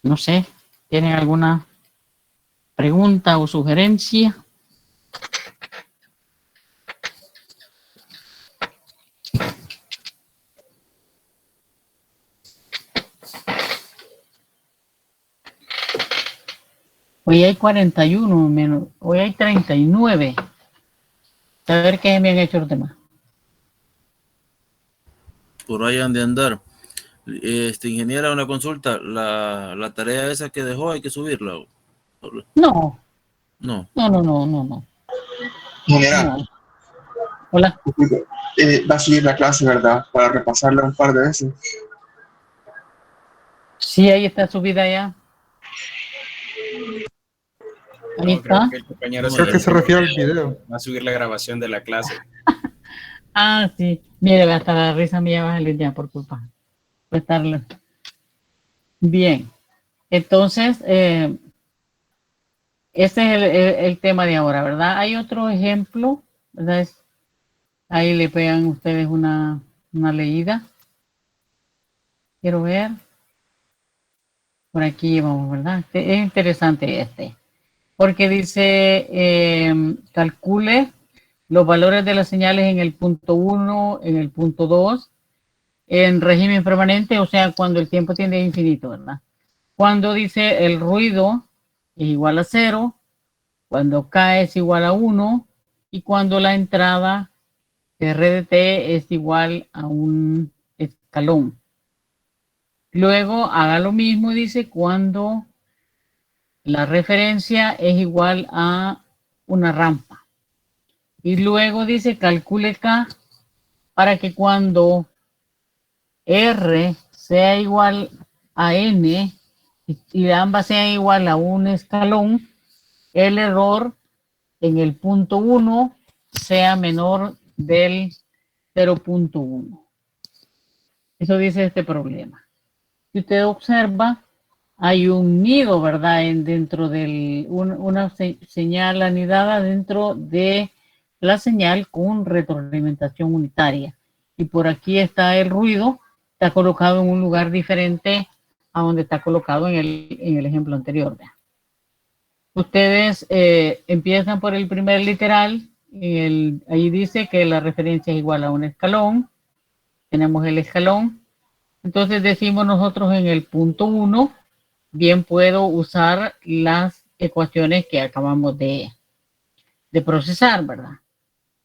No sé, ¿tienen alguna pregunta o sugerencia? Hoy hay 41 menos, hoy hay 39. A ver qué me han hecho los demás. Por ahí han de andar. Ingeniera, una consulta. La tarea esa que dejó hay que subirla. No. No. Ingeniera, No. Hola. va a seguir la clase, ¿verdad? Para repasarla un par de veces. Sí, ahí está subida ya. Ahí No, creo está. que el compañero Creo que se refiere al video. va a subir la grabación de la clase. Ah, sí. Mire, hasta la risa mía va a salir ya por culpa. Por estarle. Bien. Entonces, ese es el tema de ahora, ¿verdad? Hay otro ejemplo, ¿verdad? Ahí le pegan ustedes una leída. Quiero ver. Por aquí vamos, ¿verdad? Es interesante este. Porque dice, calcule los valores de las señales en el punto 1, en el punto 2, en régimen permanente, o sea, cuando el tiempo tiende a infinito, ¿verdad? Cuando dice el ruido es igual a 0, cuando K es igual a 1 y cuando la entrada R de T es igual a un escalón. Luego haga lo mismo y dice cuando la referencia es igual a una rampa. Y luego dice calcule K para que cuando R sea igual a N y ambas sean igual a un escalón, el error en el punto 1 sea menor del 0.1. Eso dice este problema. Si usted observa, hay un nido, ¿verdad? Dentro de una señal anidada dentro de la señal con retroalimentación unitaria. Y por aquí está el ruido, está colocado en un lugar diferente a donde está colocado en el ejemplo anterior. ¿Verdad? Ustedes empiezan por el primer literal, ahí dice que la referencia es igual a un escalón, tenemos el escalón, entonces decimos nosotros en el punto 1, bien puedo usar las ecuaciones que acabamos de procesar, ¿verdad?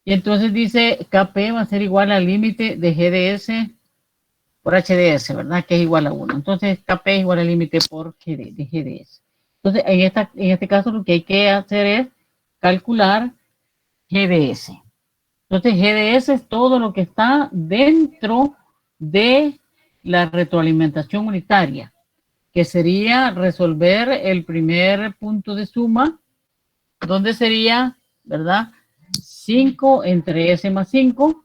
Y entonces dice KP va a ser igual al límite de GDS por HDS, ¿verdad? Que es igual a 1. Entonces KP es igual al límite por de GDS. Entonces en este caso lo que hay que hacer es calcular GDS. Entonces, GDS es todo lo que está dentro de la retroalimentación unitaria, que sería resolver el primer punto de suma, donde sería, ¿verdad? 5 entre S más 5,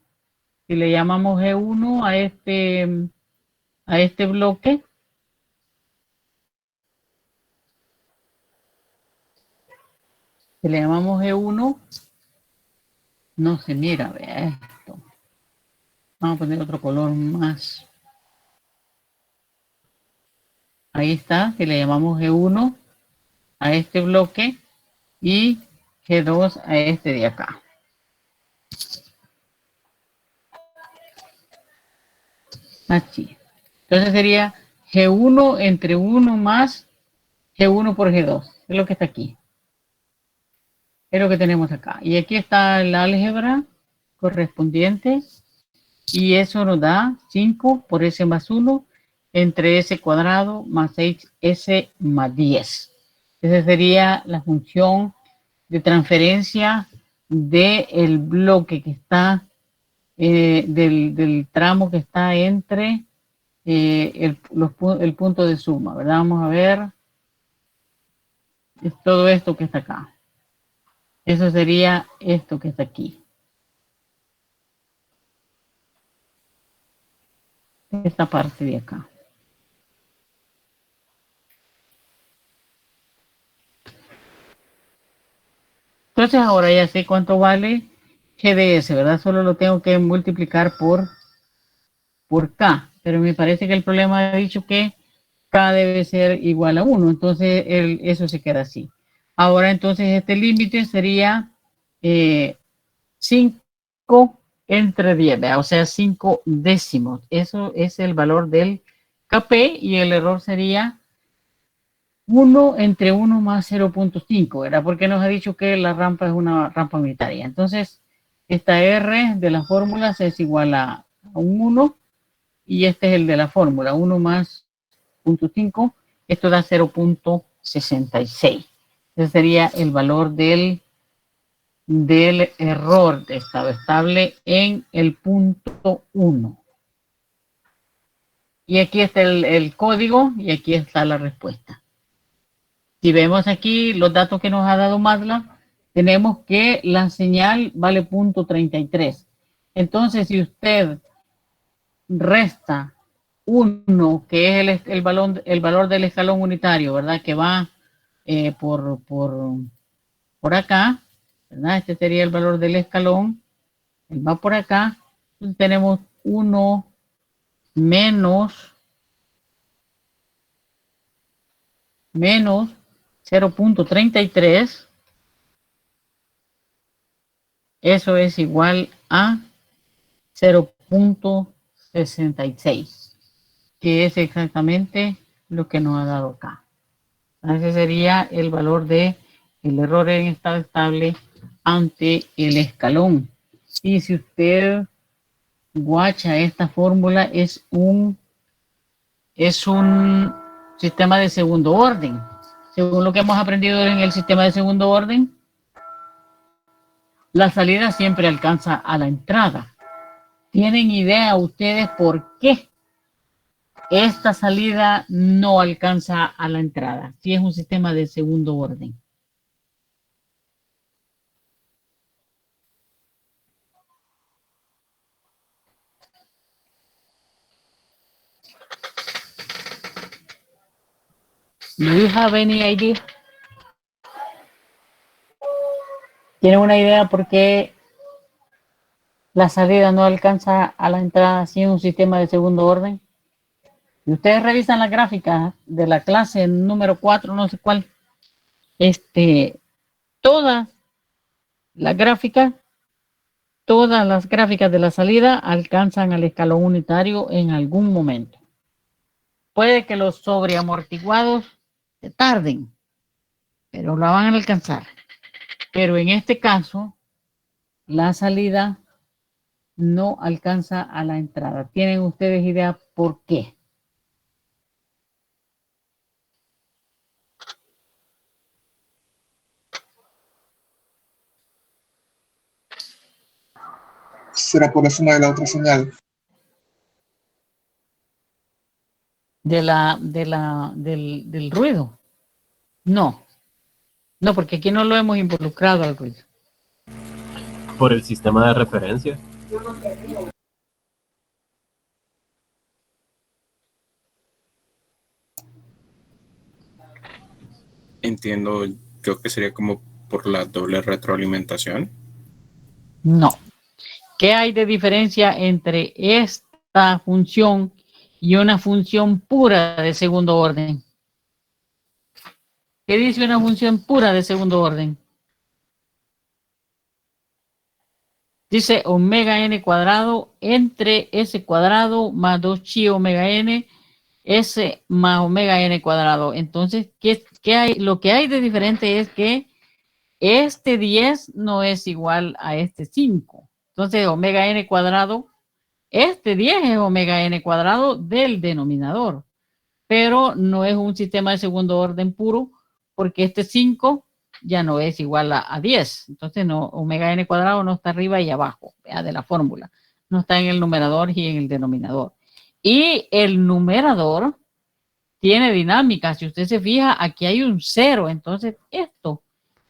y le llamamos G1 a este bloque. Que le llamamos G1, no se mira, vea esto. Vamos a poner otro color más. Ahí está, que le llamamos G1 a este bloque y G2 a este de acá. Así. Entonces sería G1 entre 1 más G1 por G2. Es lo que está aquí. Es lo que tenemos acá. Y aquí está el álgebra correspondiente. Y eso nos da 5 por S más 1 entre S cuadrado más 6S más 10. Esa sería la función de transferencia del bloque que está, del tramo que está entre el punto de suma, ¿verdad? Vamos a ver. Es todo esto que está acá. Eso sería esto que está aquí. Esta parte de acá. Entonces ahora ya sé cuánto vale GDS, ¿verdad? Solo lo tengo que multiplicar por K. Pero me parece que el problema ha dicho que K debe ser igual a 1. Entonces eso se queda así. Ahora entonces este límite sería 5 entre 10, ¿verdad? O sea, 5 décimos. Eso es el valor del KP y el error sería 1 entre 1 más 0.5, ¿verdad? Porque nos ha dicho que la rampa es una rampa unitaria. Entonces, esta R de las fórmulas es igual a un 1 y este es el de la fórmula, 1 más 0.5, esto da 0.66. Ese sería el valor del error de estado estable en el punto 1. Y aquí está el código y aquí está la respuesta. Si vemos aquí los datos que nos ha dado MATLAB, tenemos que la señal vale 0.33. Entonces, si usted resta 1, que es el valor del escalón unitario, ¿verdad? Que va por acá, ¿verdad? Este sería el valor del escalón. Él va por acá. Entonces tenemos 1 menos 0.33, eso es igual a 0.66, que es exactamente lo que nos ha dado acá. Ese sería el valor de el error en estado estable ante el escalón. Y si usted guacha esta fórmula, es un sistema de segundo orden. Según lo que hemos aprendido en el sistema de segundo orden, la salida siempre alcanza a la entrada. ¿Tienen idea ustedes por qué esta salida no alcanza a la entrada? Si es un sistema de segundo orden. Do you have any idea? ¿Tienen una idea por qué la salida no alcanza a la entrada si es un sistema de segundo orden? Si ustedes revisan la gráfica de la clase número 4, no sé cuál, todas las gráficas de la salida alcanzan al escalón unitario en algún momento. Puede que los sobreamortiguados se tarden, pero la van a alcanzar. Pero en este caso, la salida no alcanza a la entrada. ¿Tienen ustedes idea por qué? será por la suma de la otra señal. Del ruido. No, porque aquí no lo hemos involucrado al ruido. Por el sistema de referencia. Entiendo, creo que sería como por la doble retroalimentación. No. ¿Qué hay de diferencia entre esta función y una función pura de segundo orden? ¿Qué dice una función pura de segundo orden? Dice omega n cuadrado entre s cuadrado más 2chi omega n, s más omega n cuadrado. Entonces, ¿qué hay? Lo que hay de diferente es que este 10 no es igual a este 5. Entonces, omega n cuadrado, este 10 es omega n cuadrado del denominador, pero no es un sistema de segundo orden puro, porque este 5 ya no es igual a 10. Entonces, no, omega n cuadrado no está arriba y abajo de la fórmula. No está en el numerador y en el denominador. Y el numerador tiene dinámica. Si usted se fija, aquí hay un 0. Entonces, esto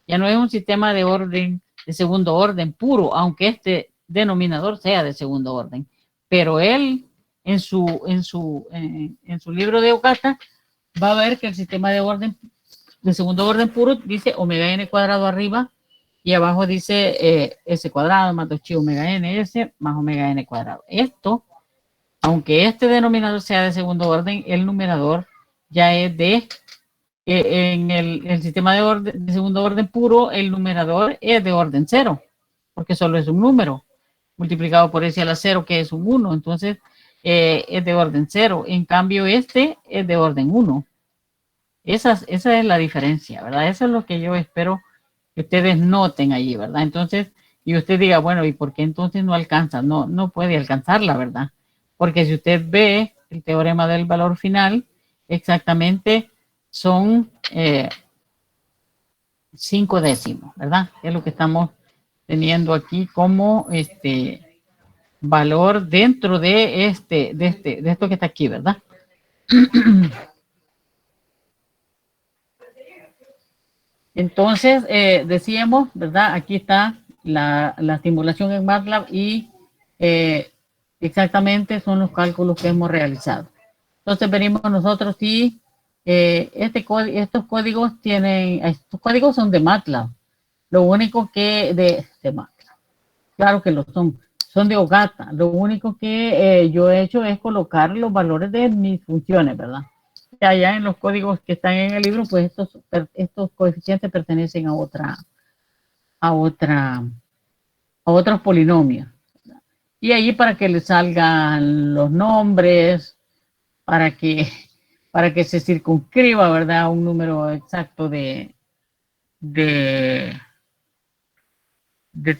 ya no es un sistema de orden, de segundo orden puro, aunque este denominador sea de segundo orden. Pero él, en su libro de Okata, va a ver que el sistema de segundo orden puro dice omega n cuadrado arriba y abajo dice s cuadrado más 2chi omega n s más omega n cuadrado. Esto, aunque este denominador sea de segundo orden, el numerador ya es en el sistema de segundo orden puro, el numerador es de orden 0, porque solo es un número multiplicado por s a la 0, que es un 1. Entonces, es de orden 0. En cambio, este es de orden 1. Esa es la diferencia, ¿verdad? Eso es lo que yo espero que ustedes noten allí, ¿verdad? Entonces, y usted diga, bueno, ¿y por qué entonces no alcanza? No puede alcanzarla, ¿verdad? Porque si usted ve el teorema del valor final, exactamente son 5 décimos, ¿verdad? Es lo que estamos teniendo aquí como valor dentro de esto que está aquí, ¿verdad? Entonces, decíamos, ¿verdad? Aquí está la simulación en MATLAB y exactamente son los cálculos que hemos realizado. Entonces, venimos nosotros y estos códigos son de MATLAB. Lo único que de MATLAB, claro que lo son de Okata. Lo único que yo he hecho es colocar los valores de mis funciones, ¿verdad? Allá en los códigos que están en el libro, pues estos coeficientes pertenecen a otros polinomios, ¿verdad? Y ahí para que le salgan los nombres, para que se circunscriba, ¿verdad? Un número exacto de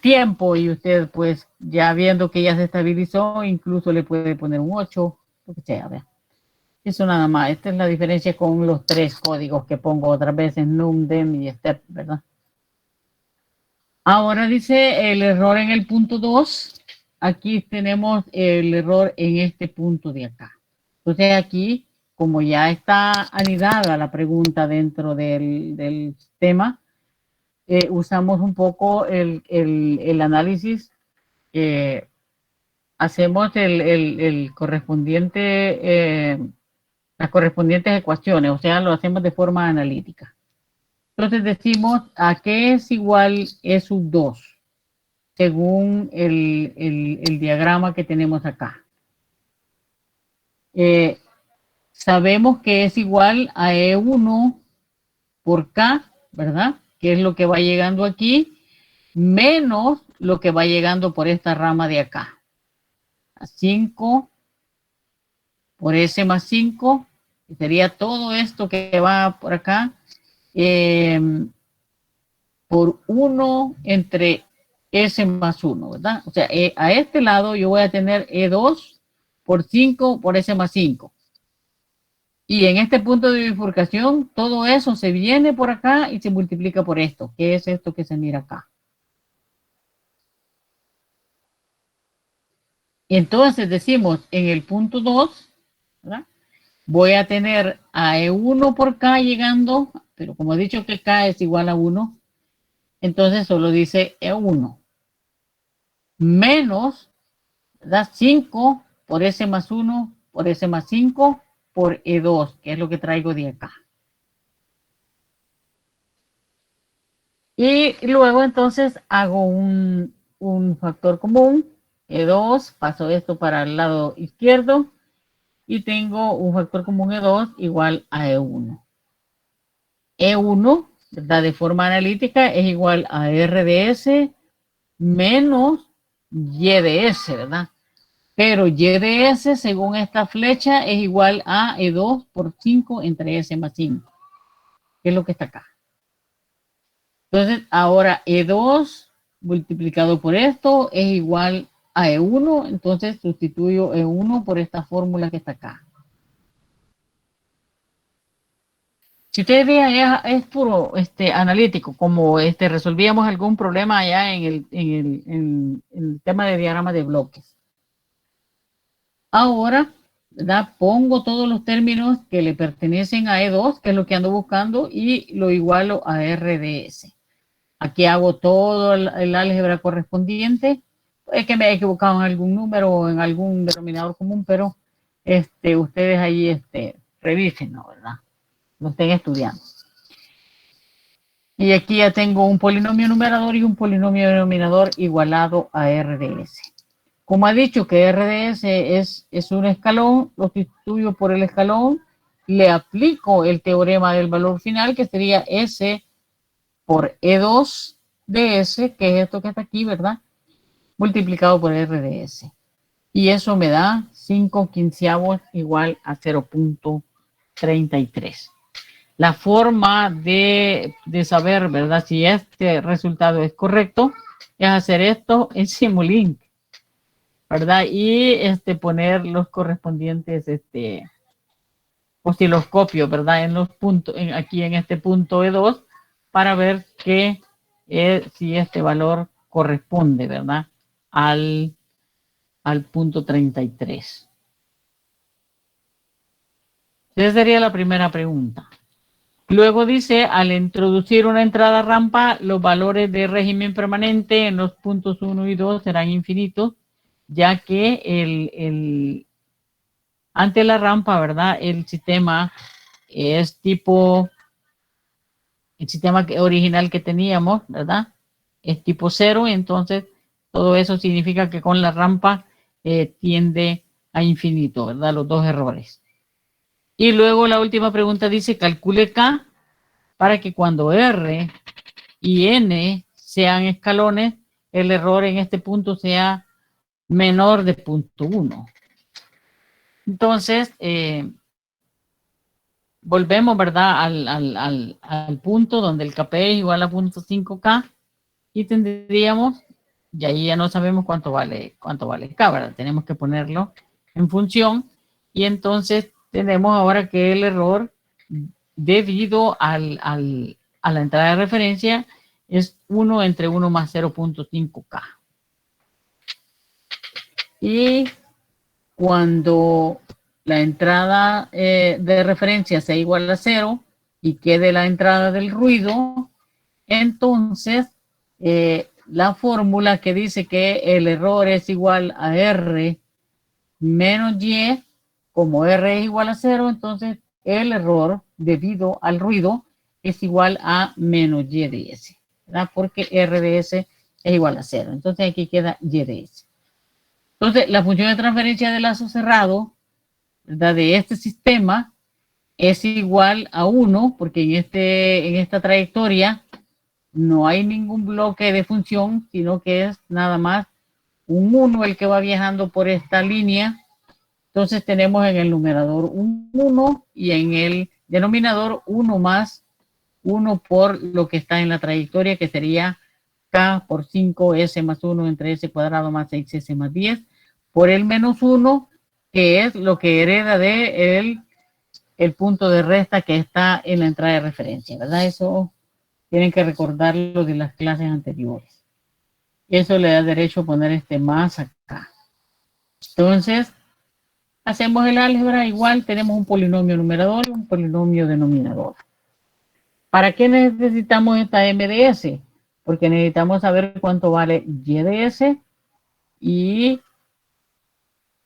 tiempo, y usted pues ya viendo que ya se estabilizó, incluso le puede poner un 8, lo que sea, ¿verdad? Eso nada más. Esta es la diferencia con los 3 códigos que pongo otras veces, num, dem y step, ¿verdad? Ahora dice el error en el punto 2. Aquí tenemos el error en este punto de acá. Entonces aquí, como ya está anidada la pregunta dentro del tema, usamos un poco el análisis. Hacemos el correspondiente... las correspondientes ecuaciones, o sea, lo hacemos de forma analítica. Entonces decimos a qué es igual E sub 2, según el diagrama que tenemos acá. Sabemos que es igual a E1 por K, ¿verdad? Que es lo que va llegando aquí, menos lo que va llegando por esta rama de acá. A 5 por S más 5, sería todo esto que va por acá, por 1 entre S más 1, ¿verdad? O sea, a este lado yo voy a tener E2 por 5 por S más 5. Y en este punto de bifurcación, todo eso se viene por acá y se multiplica por esto, que es esto que se mira acá. Entonces decimos en el punto 2, ¿verdad? Voy a tener a E1 por K llegando, pero como he dicho que K es igual a 1, entonces solo dice E1 menos, ¿verdad? 5 por S más 1 por S más 5 por E2, que es lo que traigo de acá. Y luego entonces hago un factor común, E2, paso esto para el lado izquierdo y tengo un factor común E2 igual a E1. E1, ¿verdad? De forma analítica es igual a R de S menos Y de S, ¿verdad? Pero Y de S, según esta flecha, es igual a E2 por 5 entre S más 5, que es lo que está acá. Entonces, ahora E2 multiplicado por esto es igual a E1, entonces sustituyo E1 por esta fórmula que está acá. Si ustedes vean, es puro analítico, como resolvíamos algún problema allá en el tema de diagrama de bloques. Ahora, ¿verdad? Pongo todos los términos que le pertenecen a E2, que es lo que ando buscando, y lo igualo a RDS. Aquí hago todo el álgebra correspondiente. Es que me he equivocado en algún número o en algún denominador común, pero ustedes ahí revisen, ¿no? ¿Verdad? Lo estén estudiando. Y aquí ya tengo un polinomio numerador y un polinomio denominador igualado a RDS. Como ha dicho que RDS es un escalón, lo sustituyo por el escalón, le aplico el teorema del valor final, que sería S por E2 de S, que es esto que está aquí, ¿verdad? Multiplicado por RDS. Y eso me da 5 quinceavos igual a 0.33. La forma de saber, ¿verdad? Si este resultado es correcto, es hacer esto en Simulink, ¿verdad? Y poner los correspondientes osciloscopios, ¿verdad? En los puntos, aquí en este punto E2, para ver si este valor corresponde, ¿verdad? Al punto 33. Esa sería la primera pregunta. Luego dice, al introducir una entrada rampa, los valores de régimen permanente en los puntos 1 y 2 serán infinitos, ya que ante la rampa, ¿verdad? El sistema es tipo, el sistema original que teníamos, ¿verdad? Es tipo 0, entonces todo eso significa que con la rampa tiende a infinito, ¿verdad? Los dos errores. Y luego la última pregunta dice, calcule K para que cuando R y N sean escalones, el error en este punto sea menor de 0.1. Entonces, volvemos, ¿verdad? Al punto donde el KP es igual a 0.5K y tendríamos, y ahí ya no sabemos cuánto vale K, ¿verdad? Tenemos que ponerlo en función y entonces tenemos ahora que el error debido a la entrada de referencia es 1 entre 1 más 0.5K. Y cuando la entrada de referencia sea igual a 0 y quede la entrada del ruido, entonces la fórmula que dice que el error es igual a R menos Y, como R es igual a 0, entonces el error debido al ruido es igual a menos Y de S, ¿verdad? Porque R de S es igual a 0. Entonces aquí queda Y de S. Entonces la función de transferencia de lazo cerrado, ¿verdad? De este sistema es igual a 1, porque en esta trayectoria no hay ningún bloque de función, sino que es nada más un 1 el que va viajando por esta línea. Entonces tenemos en el numerador un 1 y en el denominador 1 más 1 por lo que está en la trayectoria, que sería K por 5S más 1 entre S cuadrado más 6S más 10 por el menos 1, que es lo que hereda de el punto de resta que está en la entrada de referencia, ¿verdad? Eso tienen que recordarlo de las clases anteriores. Eso le da derecho a poner más acá. Entonces, hacemos el álgebra igual, tenemos un polinomio numerador y un polinomio denominador. ¿Para qué necesitamos esta m de s? Porque necesitamos saber cuánto vale y de s, y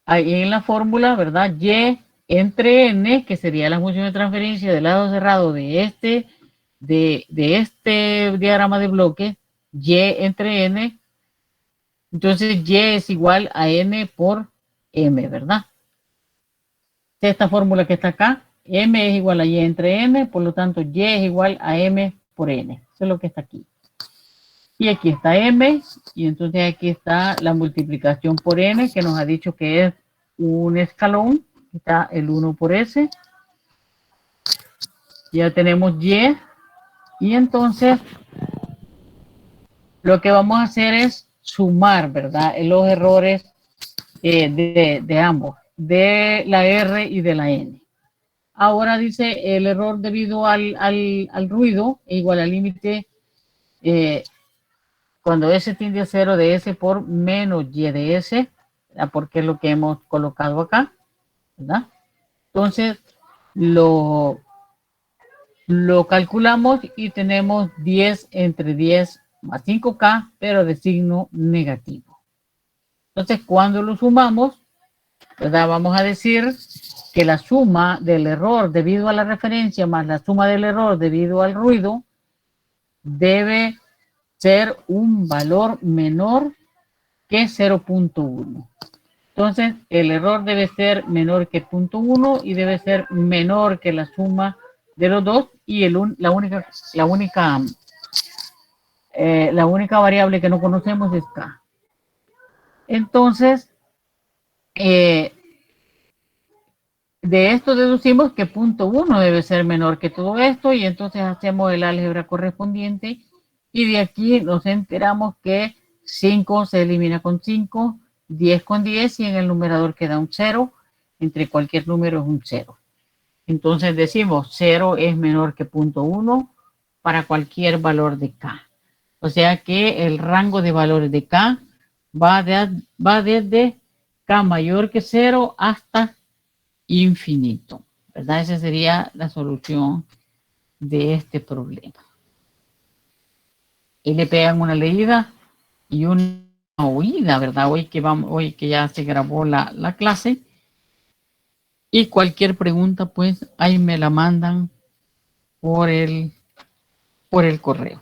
ahí en la fórmula, ¿verdad? Y entre n, que sería la función de transferencia del lado cerrado de este diagrama de bloque, y entre n. Entonces y es igual a n por m, ¿verdad? Esta fórmula que está acá, m es igual a y entre n, por lo tanto y es igual a m por n. Eso es lo que está aquí. Y aquí está m, y entonces aquí está la multiplicación por n, que nos ha dicho que es un escalón. Está el 1 por s. Ya tenemos y entonces lo que vamos a hacer es sumar, ¿verdad? Los errores de ambos, de la R y de la N. Ahora dice el error debido al ruido es igual al límite cuando S tiende a 0 de S por menos Y de S, ¿verdad? Porque es lo que hemos colocado acá, ¿verdad? Entonces lo calculamos y tenemos 10 entre 10 más 5K, pero de signo negativo. Entonces, cuando lo sumamos, ¿verdad? Vamos a decir que la suma del error debido a la referencia más la suma del error debido al ruido debe ser un valor menor que 0.1. Entonces, el error debe ser menor que 0.1 y debe ser menor que la suma de los dos, y la única variable que no conocemos es K. Entonces, de esto deducimos que 0.1 debe ser menor que todo esto, y entonces hacemos el álgebra correspondiente, y de aquí nos enteramos que 5 se elimina con 5, 10 con 10, y en el numerador queda un 0. Entre cualquier número es un 0. Entonces decimos 0 es menor que 0.1 para cualquier valor de K. O sea que el rango de valores de K va desde K mayor que 0 hasta infinito, ¿verdad? Esa sería la solución de este problema. Y le pegan una leída y una oída, ¿verdad? Hoy que ya se grabó la clase. Y cualquier pregunta, pues, ahí me la mandan por el correo.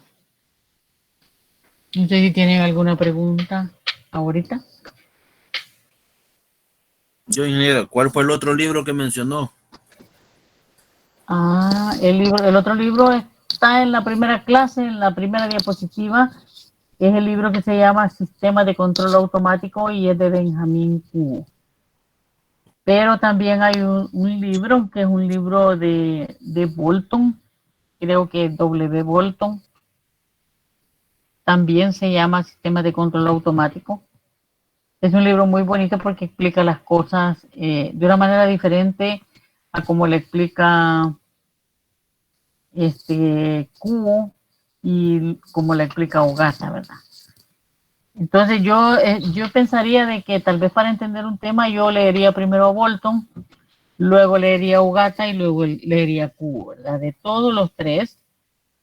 No sé si tienen alguna pregunta ahorita. Yo, ingeniero, ¿cuál fue el otro libro que mencionó? El otro libro está en la primera clase, en la primera diapositiva. Es el libro que se llama Sistema de Control Automático y es de Benjamín Kuo. Pero también hay un libro que es un libro de Bolton, creo que es W. Bolton. También se llama Sistema de Control Automático. Es un libro muy bonito porque explica las cosas de una manera diferente a como le explica Kuo y como le explica Ogata, ¿verdad? Entonces yo pensaría de que tal vez para entender un tema yo leería primero a Bolton, luego leería a Ogata y luego leería a Kuo, ¿verdad? De todos los tres,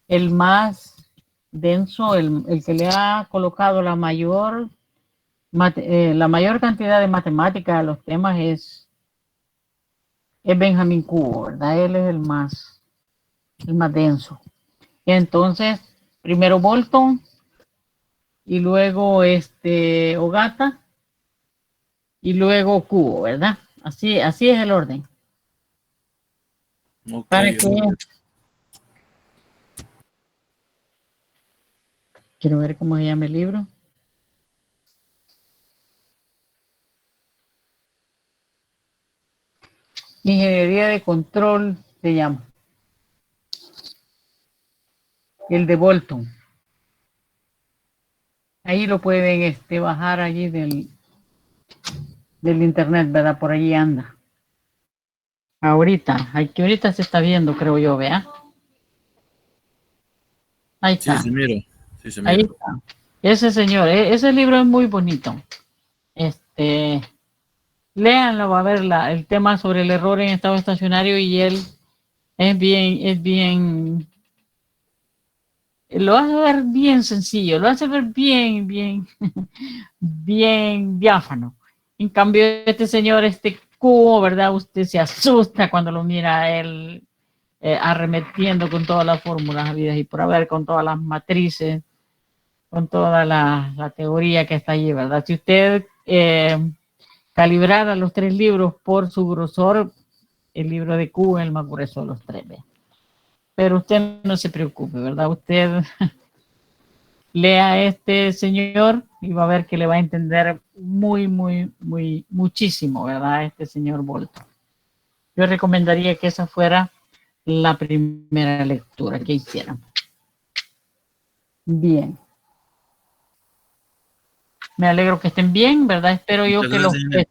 el más denso, el que le ha colocado la mayor cantidad de matemática a los temas es Benjamín Kuo, ¿verdad? Él es el más denso. Y entonces, primero Bolton y luego Ogata y luego Kuo, ¿verdad? Así es el orden. Okay, Para que quiero ver cómo se llama el libro. Ingeniería de control se llama. El de Bolton. Ahí lo pueden bajar allí del internet, ¿verdad? Por allí anda. Ahorita se está viendo, creo yo, ¿vea? Ahí está. Sí, se mira. Sí, se mira. Ahí está. Ese señor, ese libro es muy bonito. léanlo, va a ver el tema sobre el error en estado estacionario y él es bien, lo hace ver bien sencillo, lo hace ver bien, bien diáfano. En cambio, este señor, este cubo, ¿verdad? Usted se asusta cuando lo mira a él arremetiendo con todas las fórmulas habidas y por haber, con todas las matrices, con toda la teoría que está allí, ¿verdad? Si usted calibrara los 3 libros por su grosor, el libro de Q es el más grueso de los 3, ¿ve? Pero usted no se preocupe, ¿verdad? Usted lea a este señor y va a ver que le va a entender muchísimo, ¿verdad? Este señor Bolton. Yo recomendaría que esa fuera la primera lectura que hicieran. Bien. Me alegro que estén bien, ¿verdad? Espero yo que los que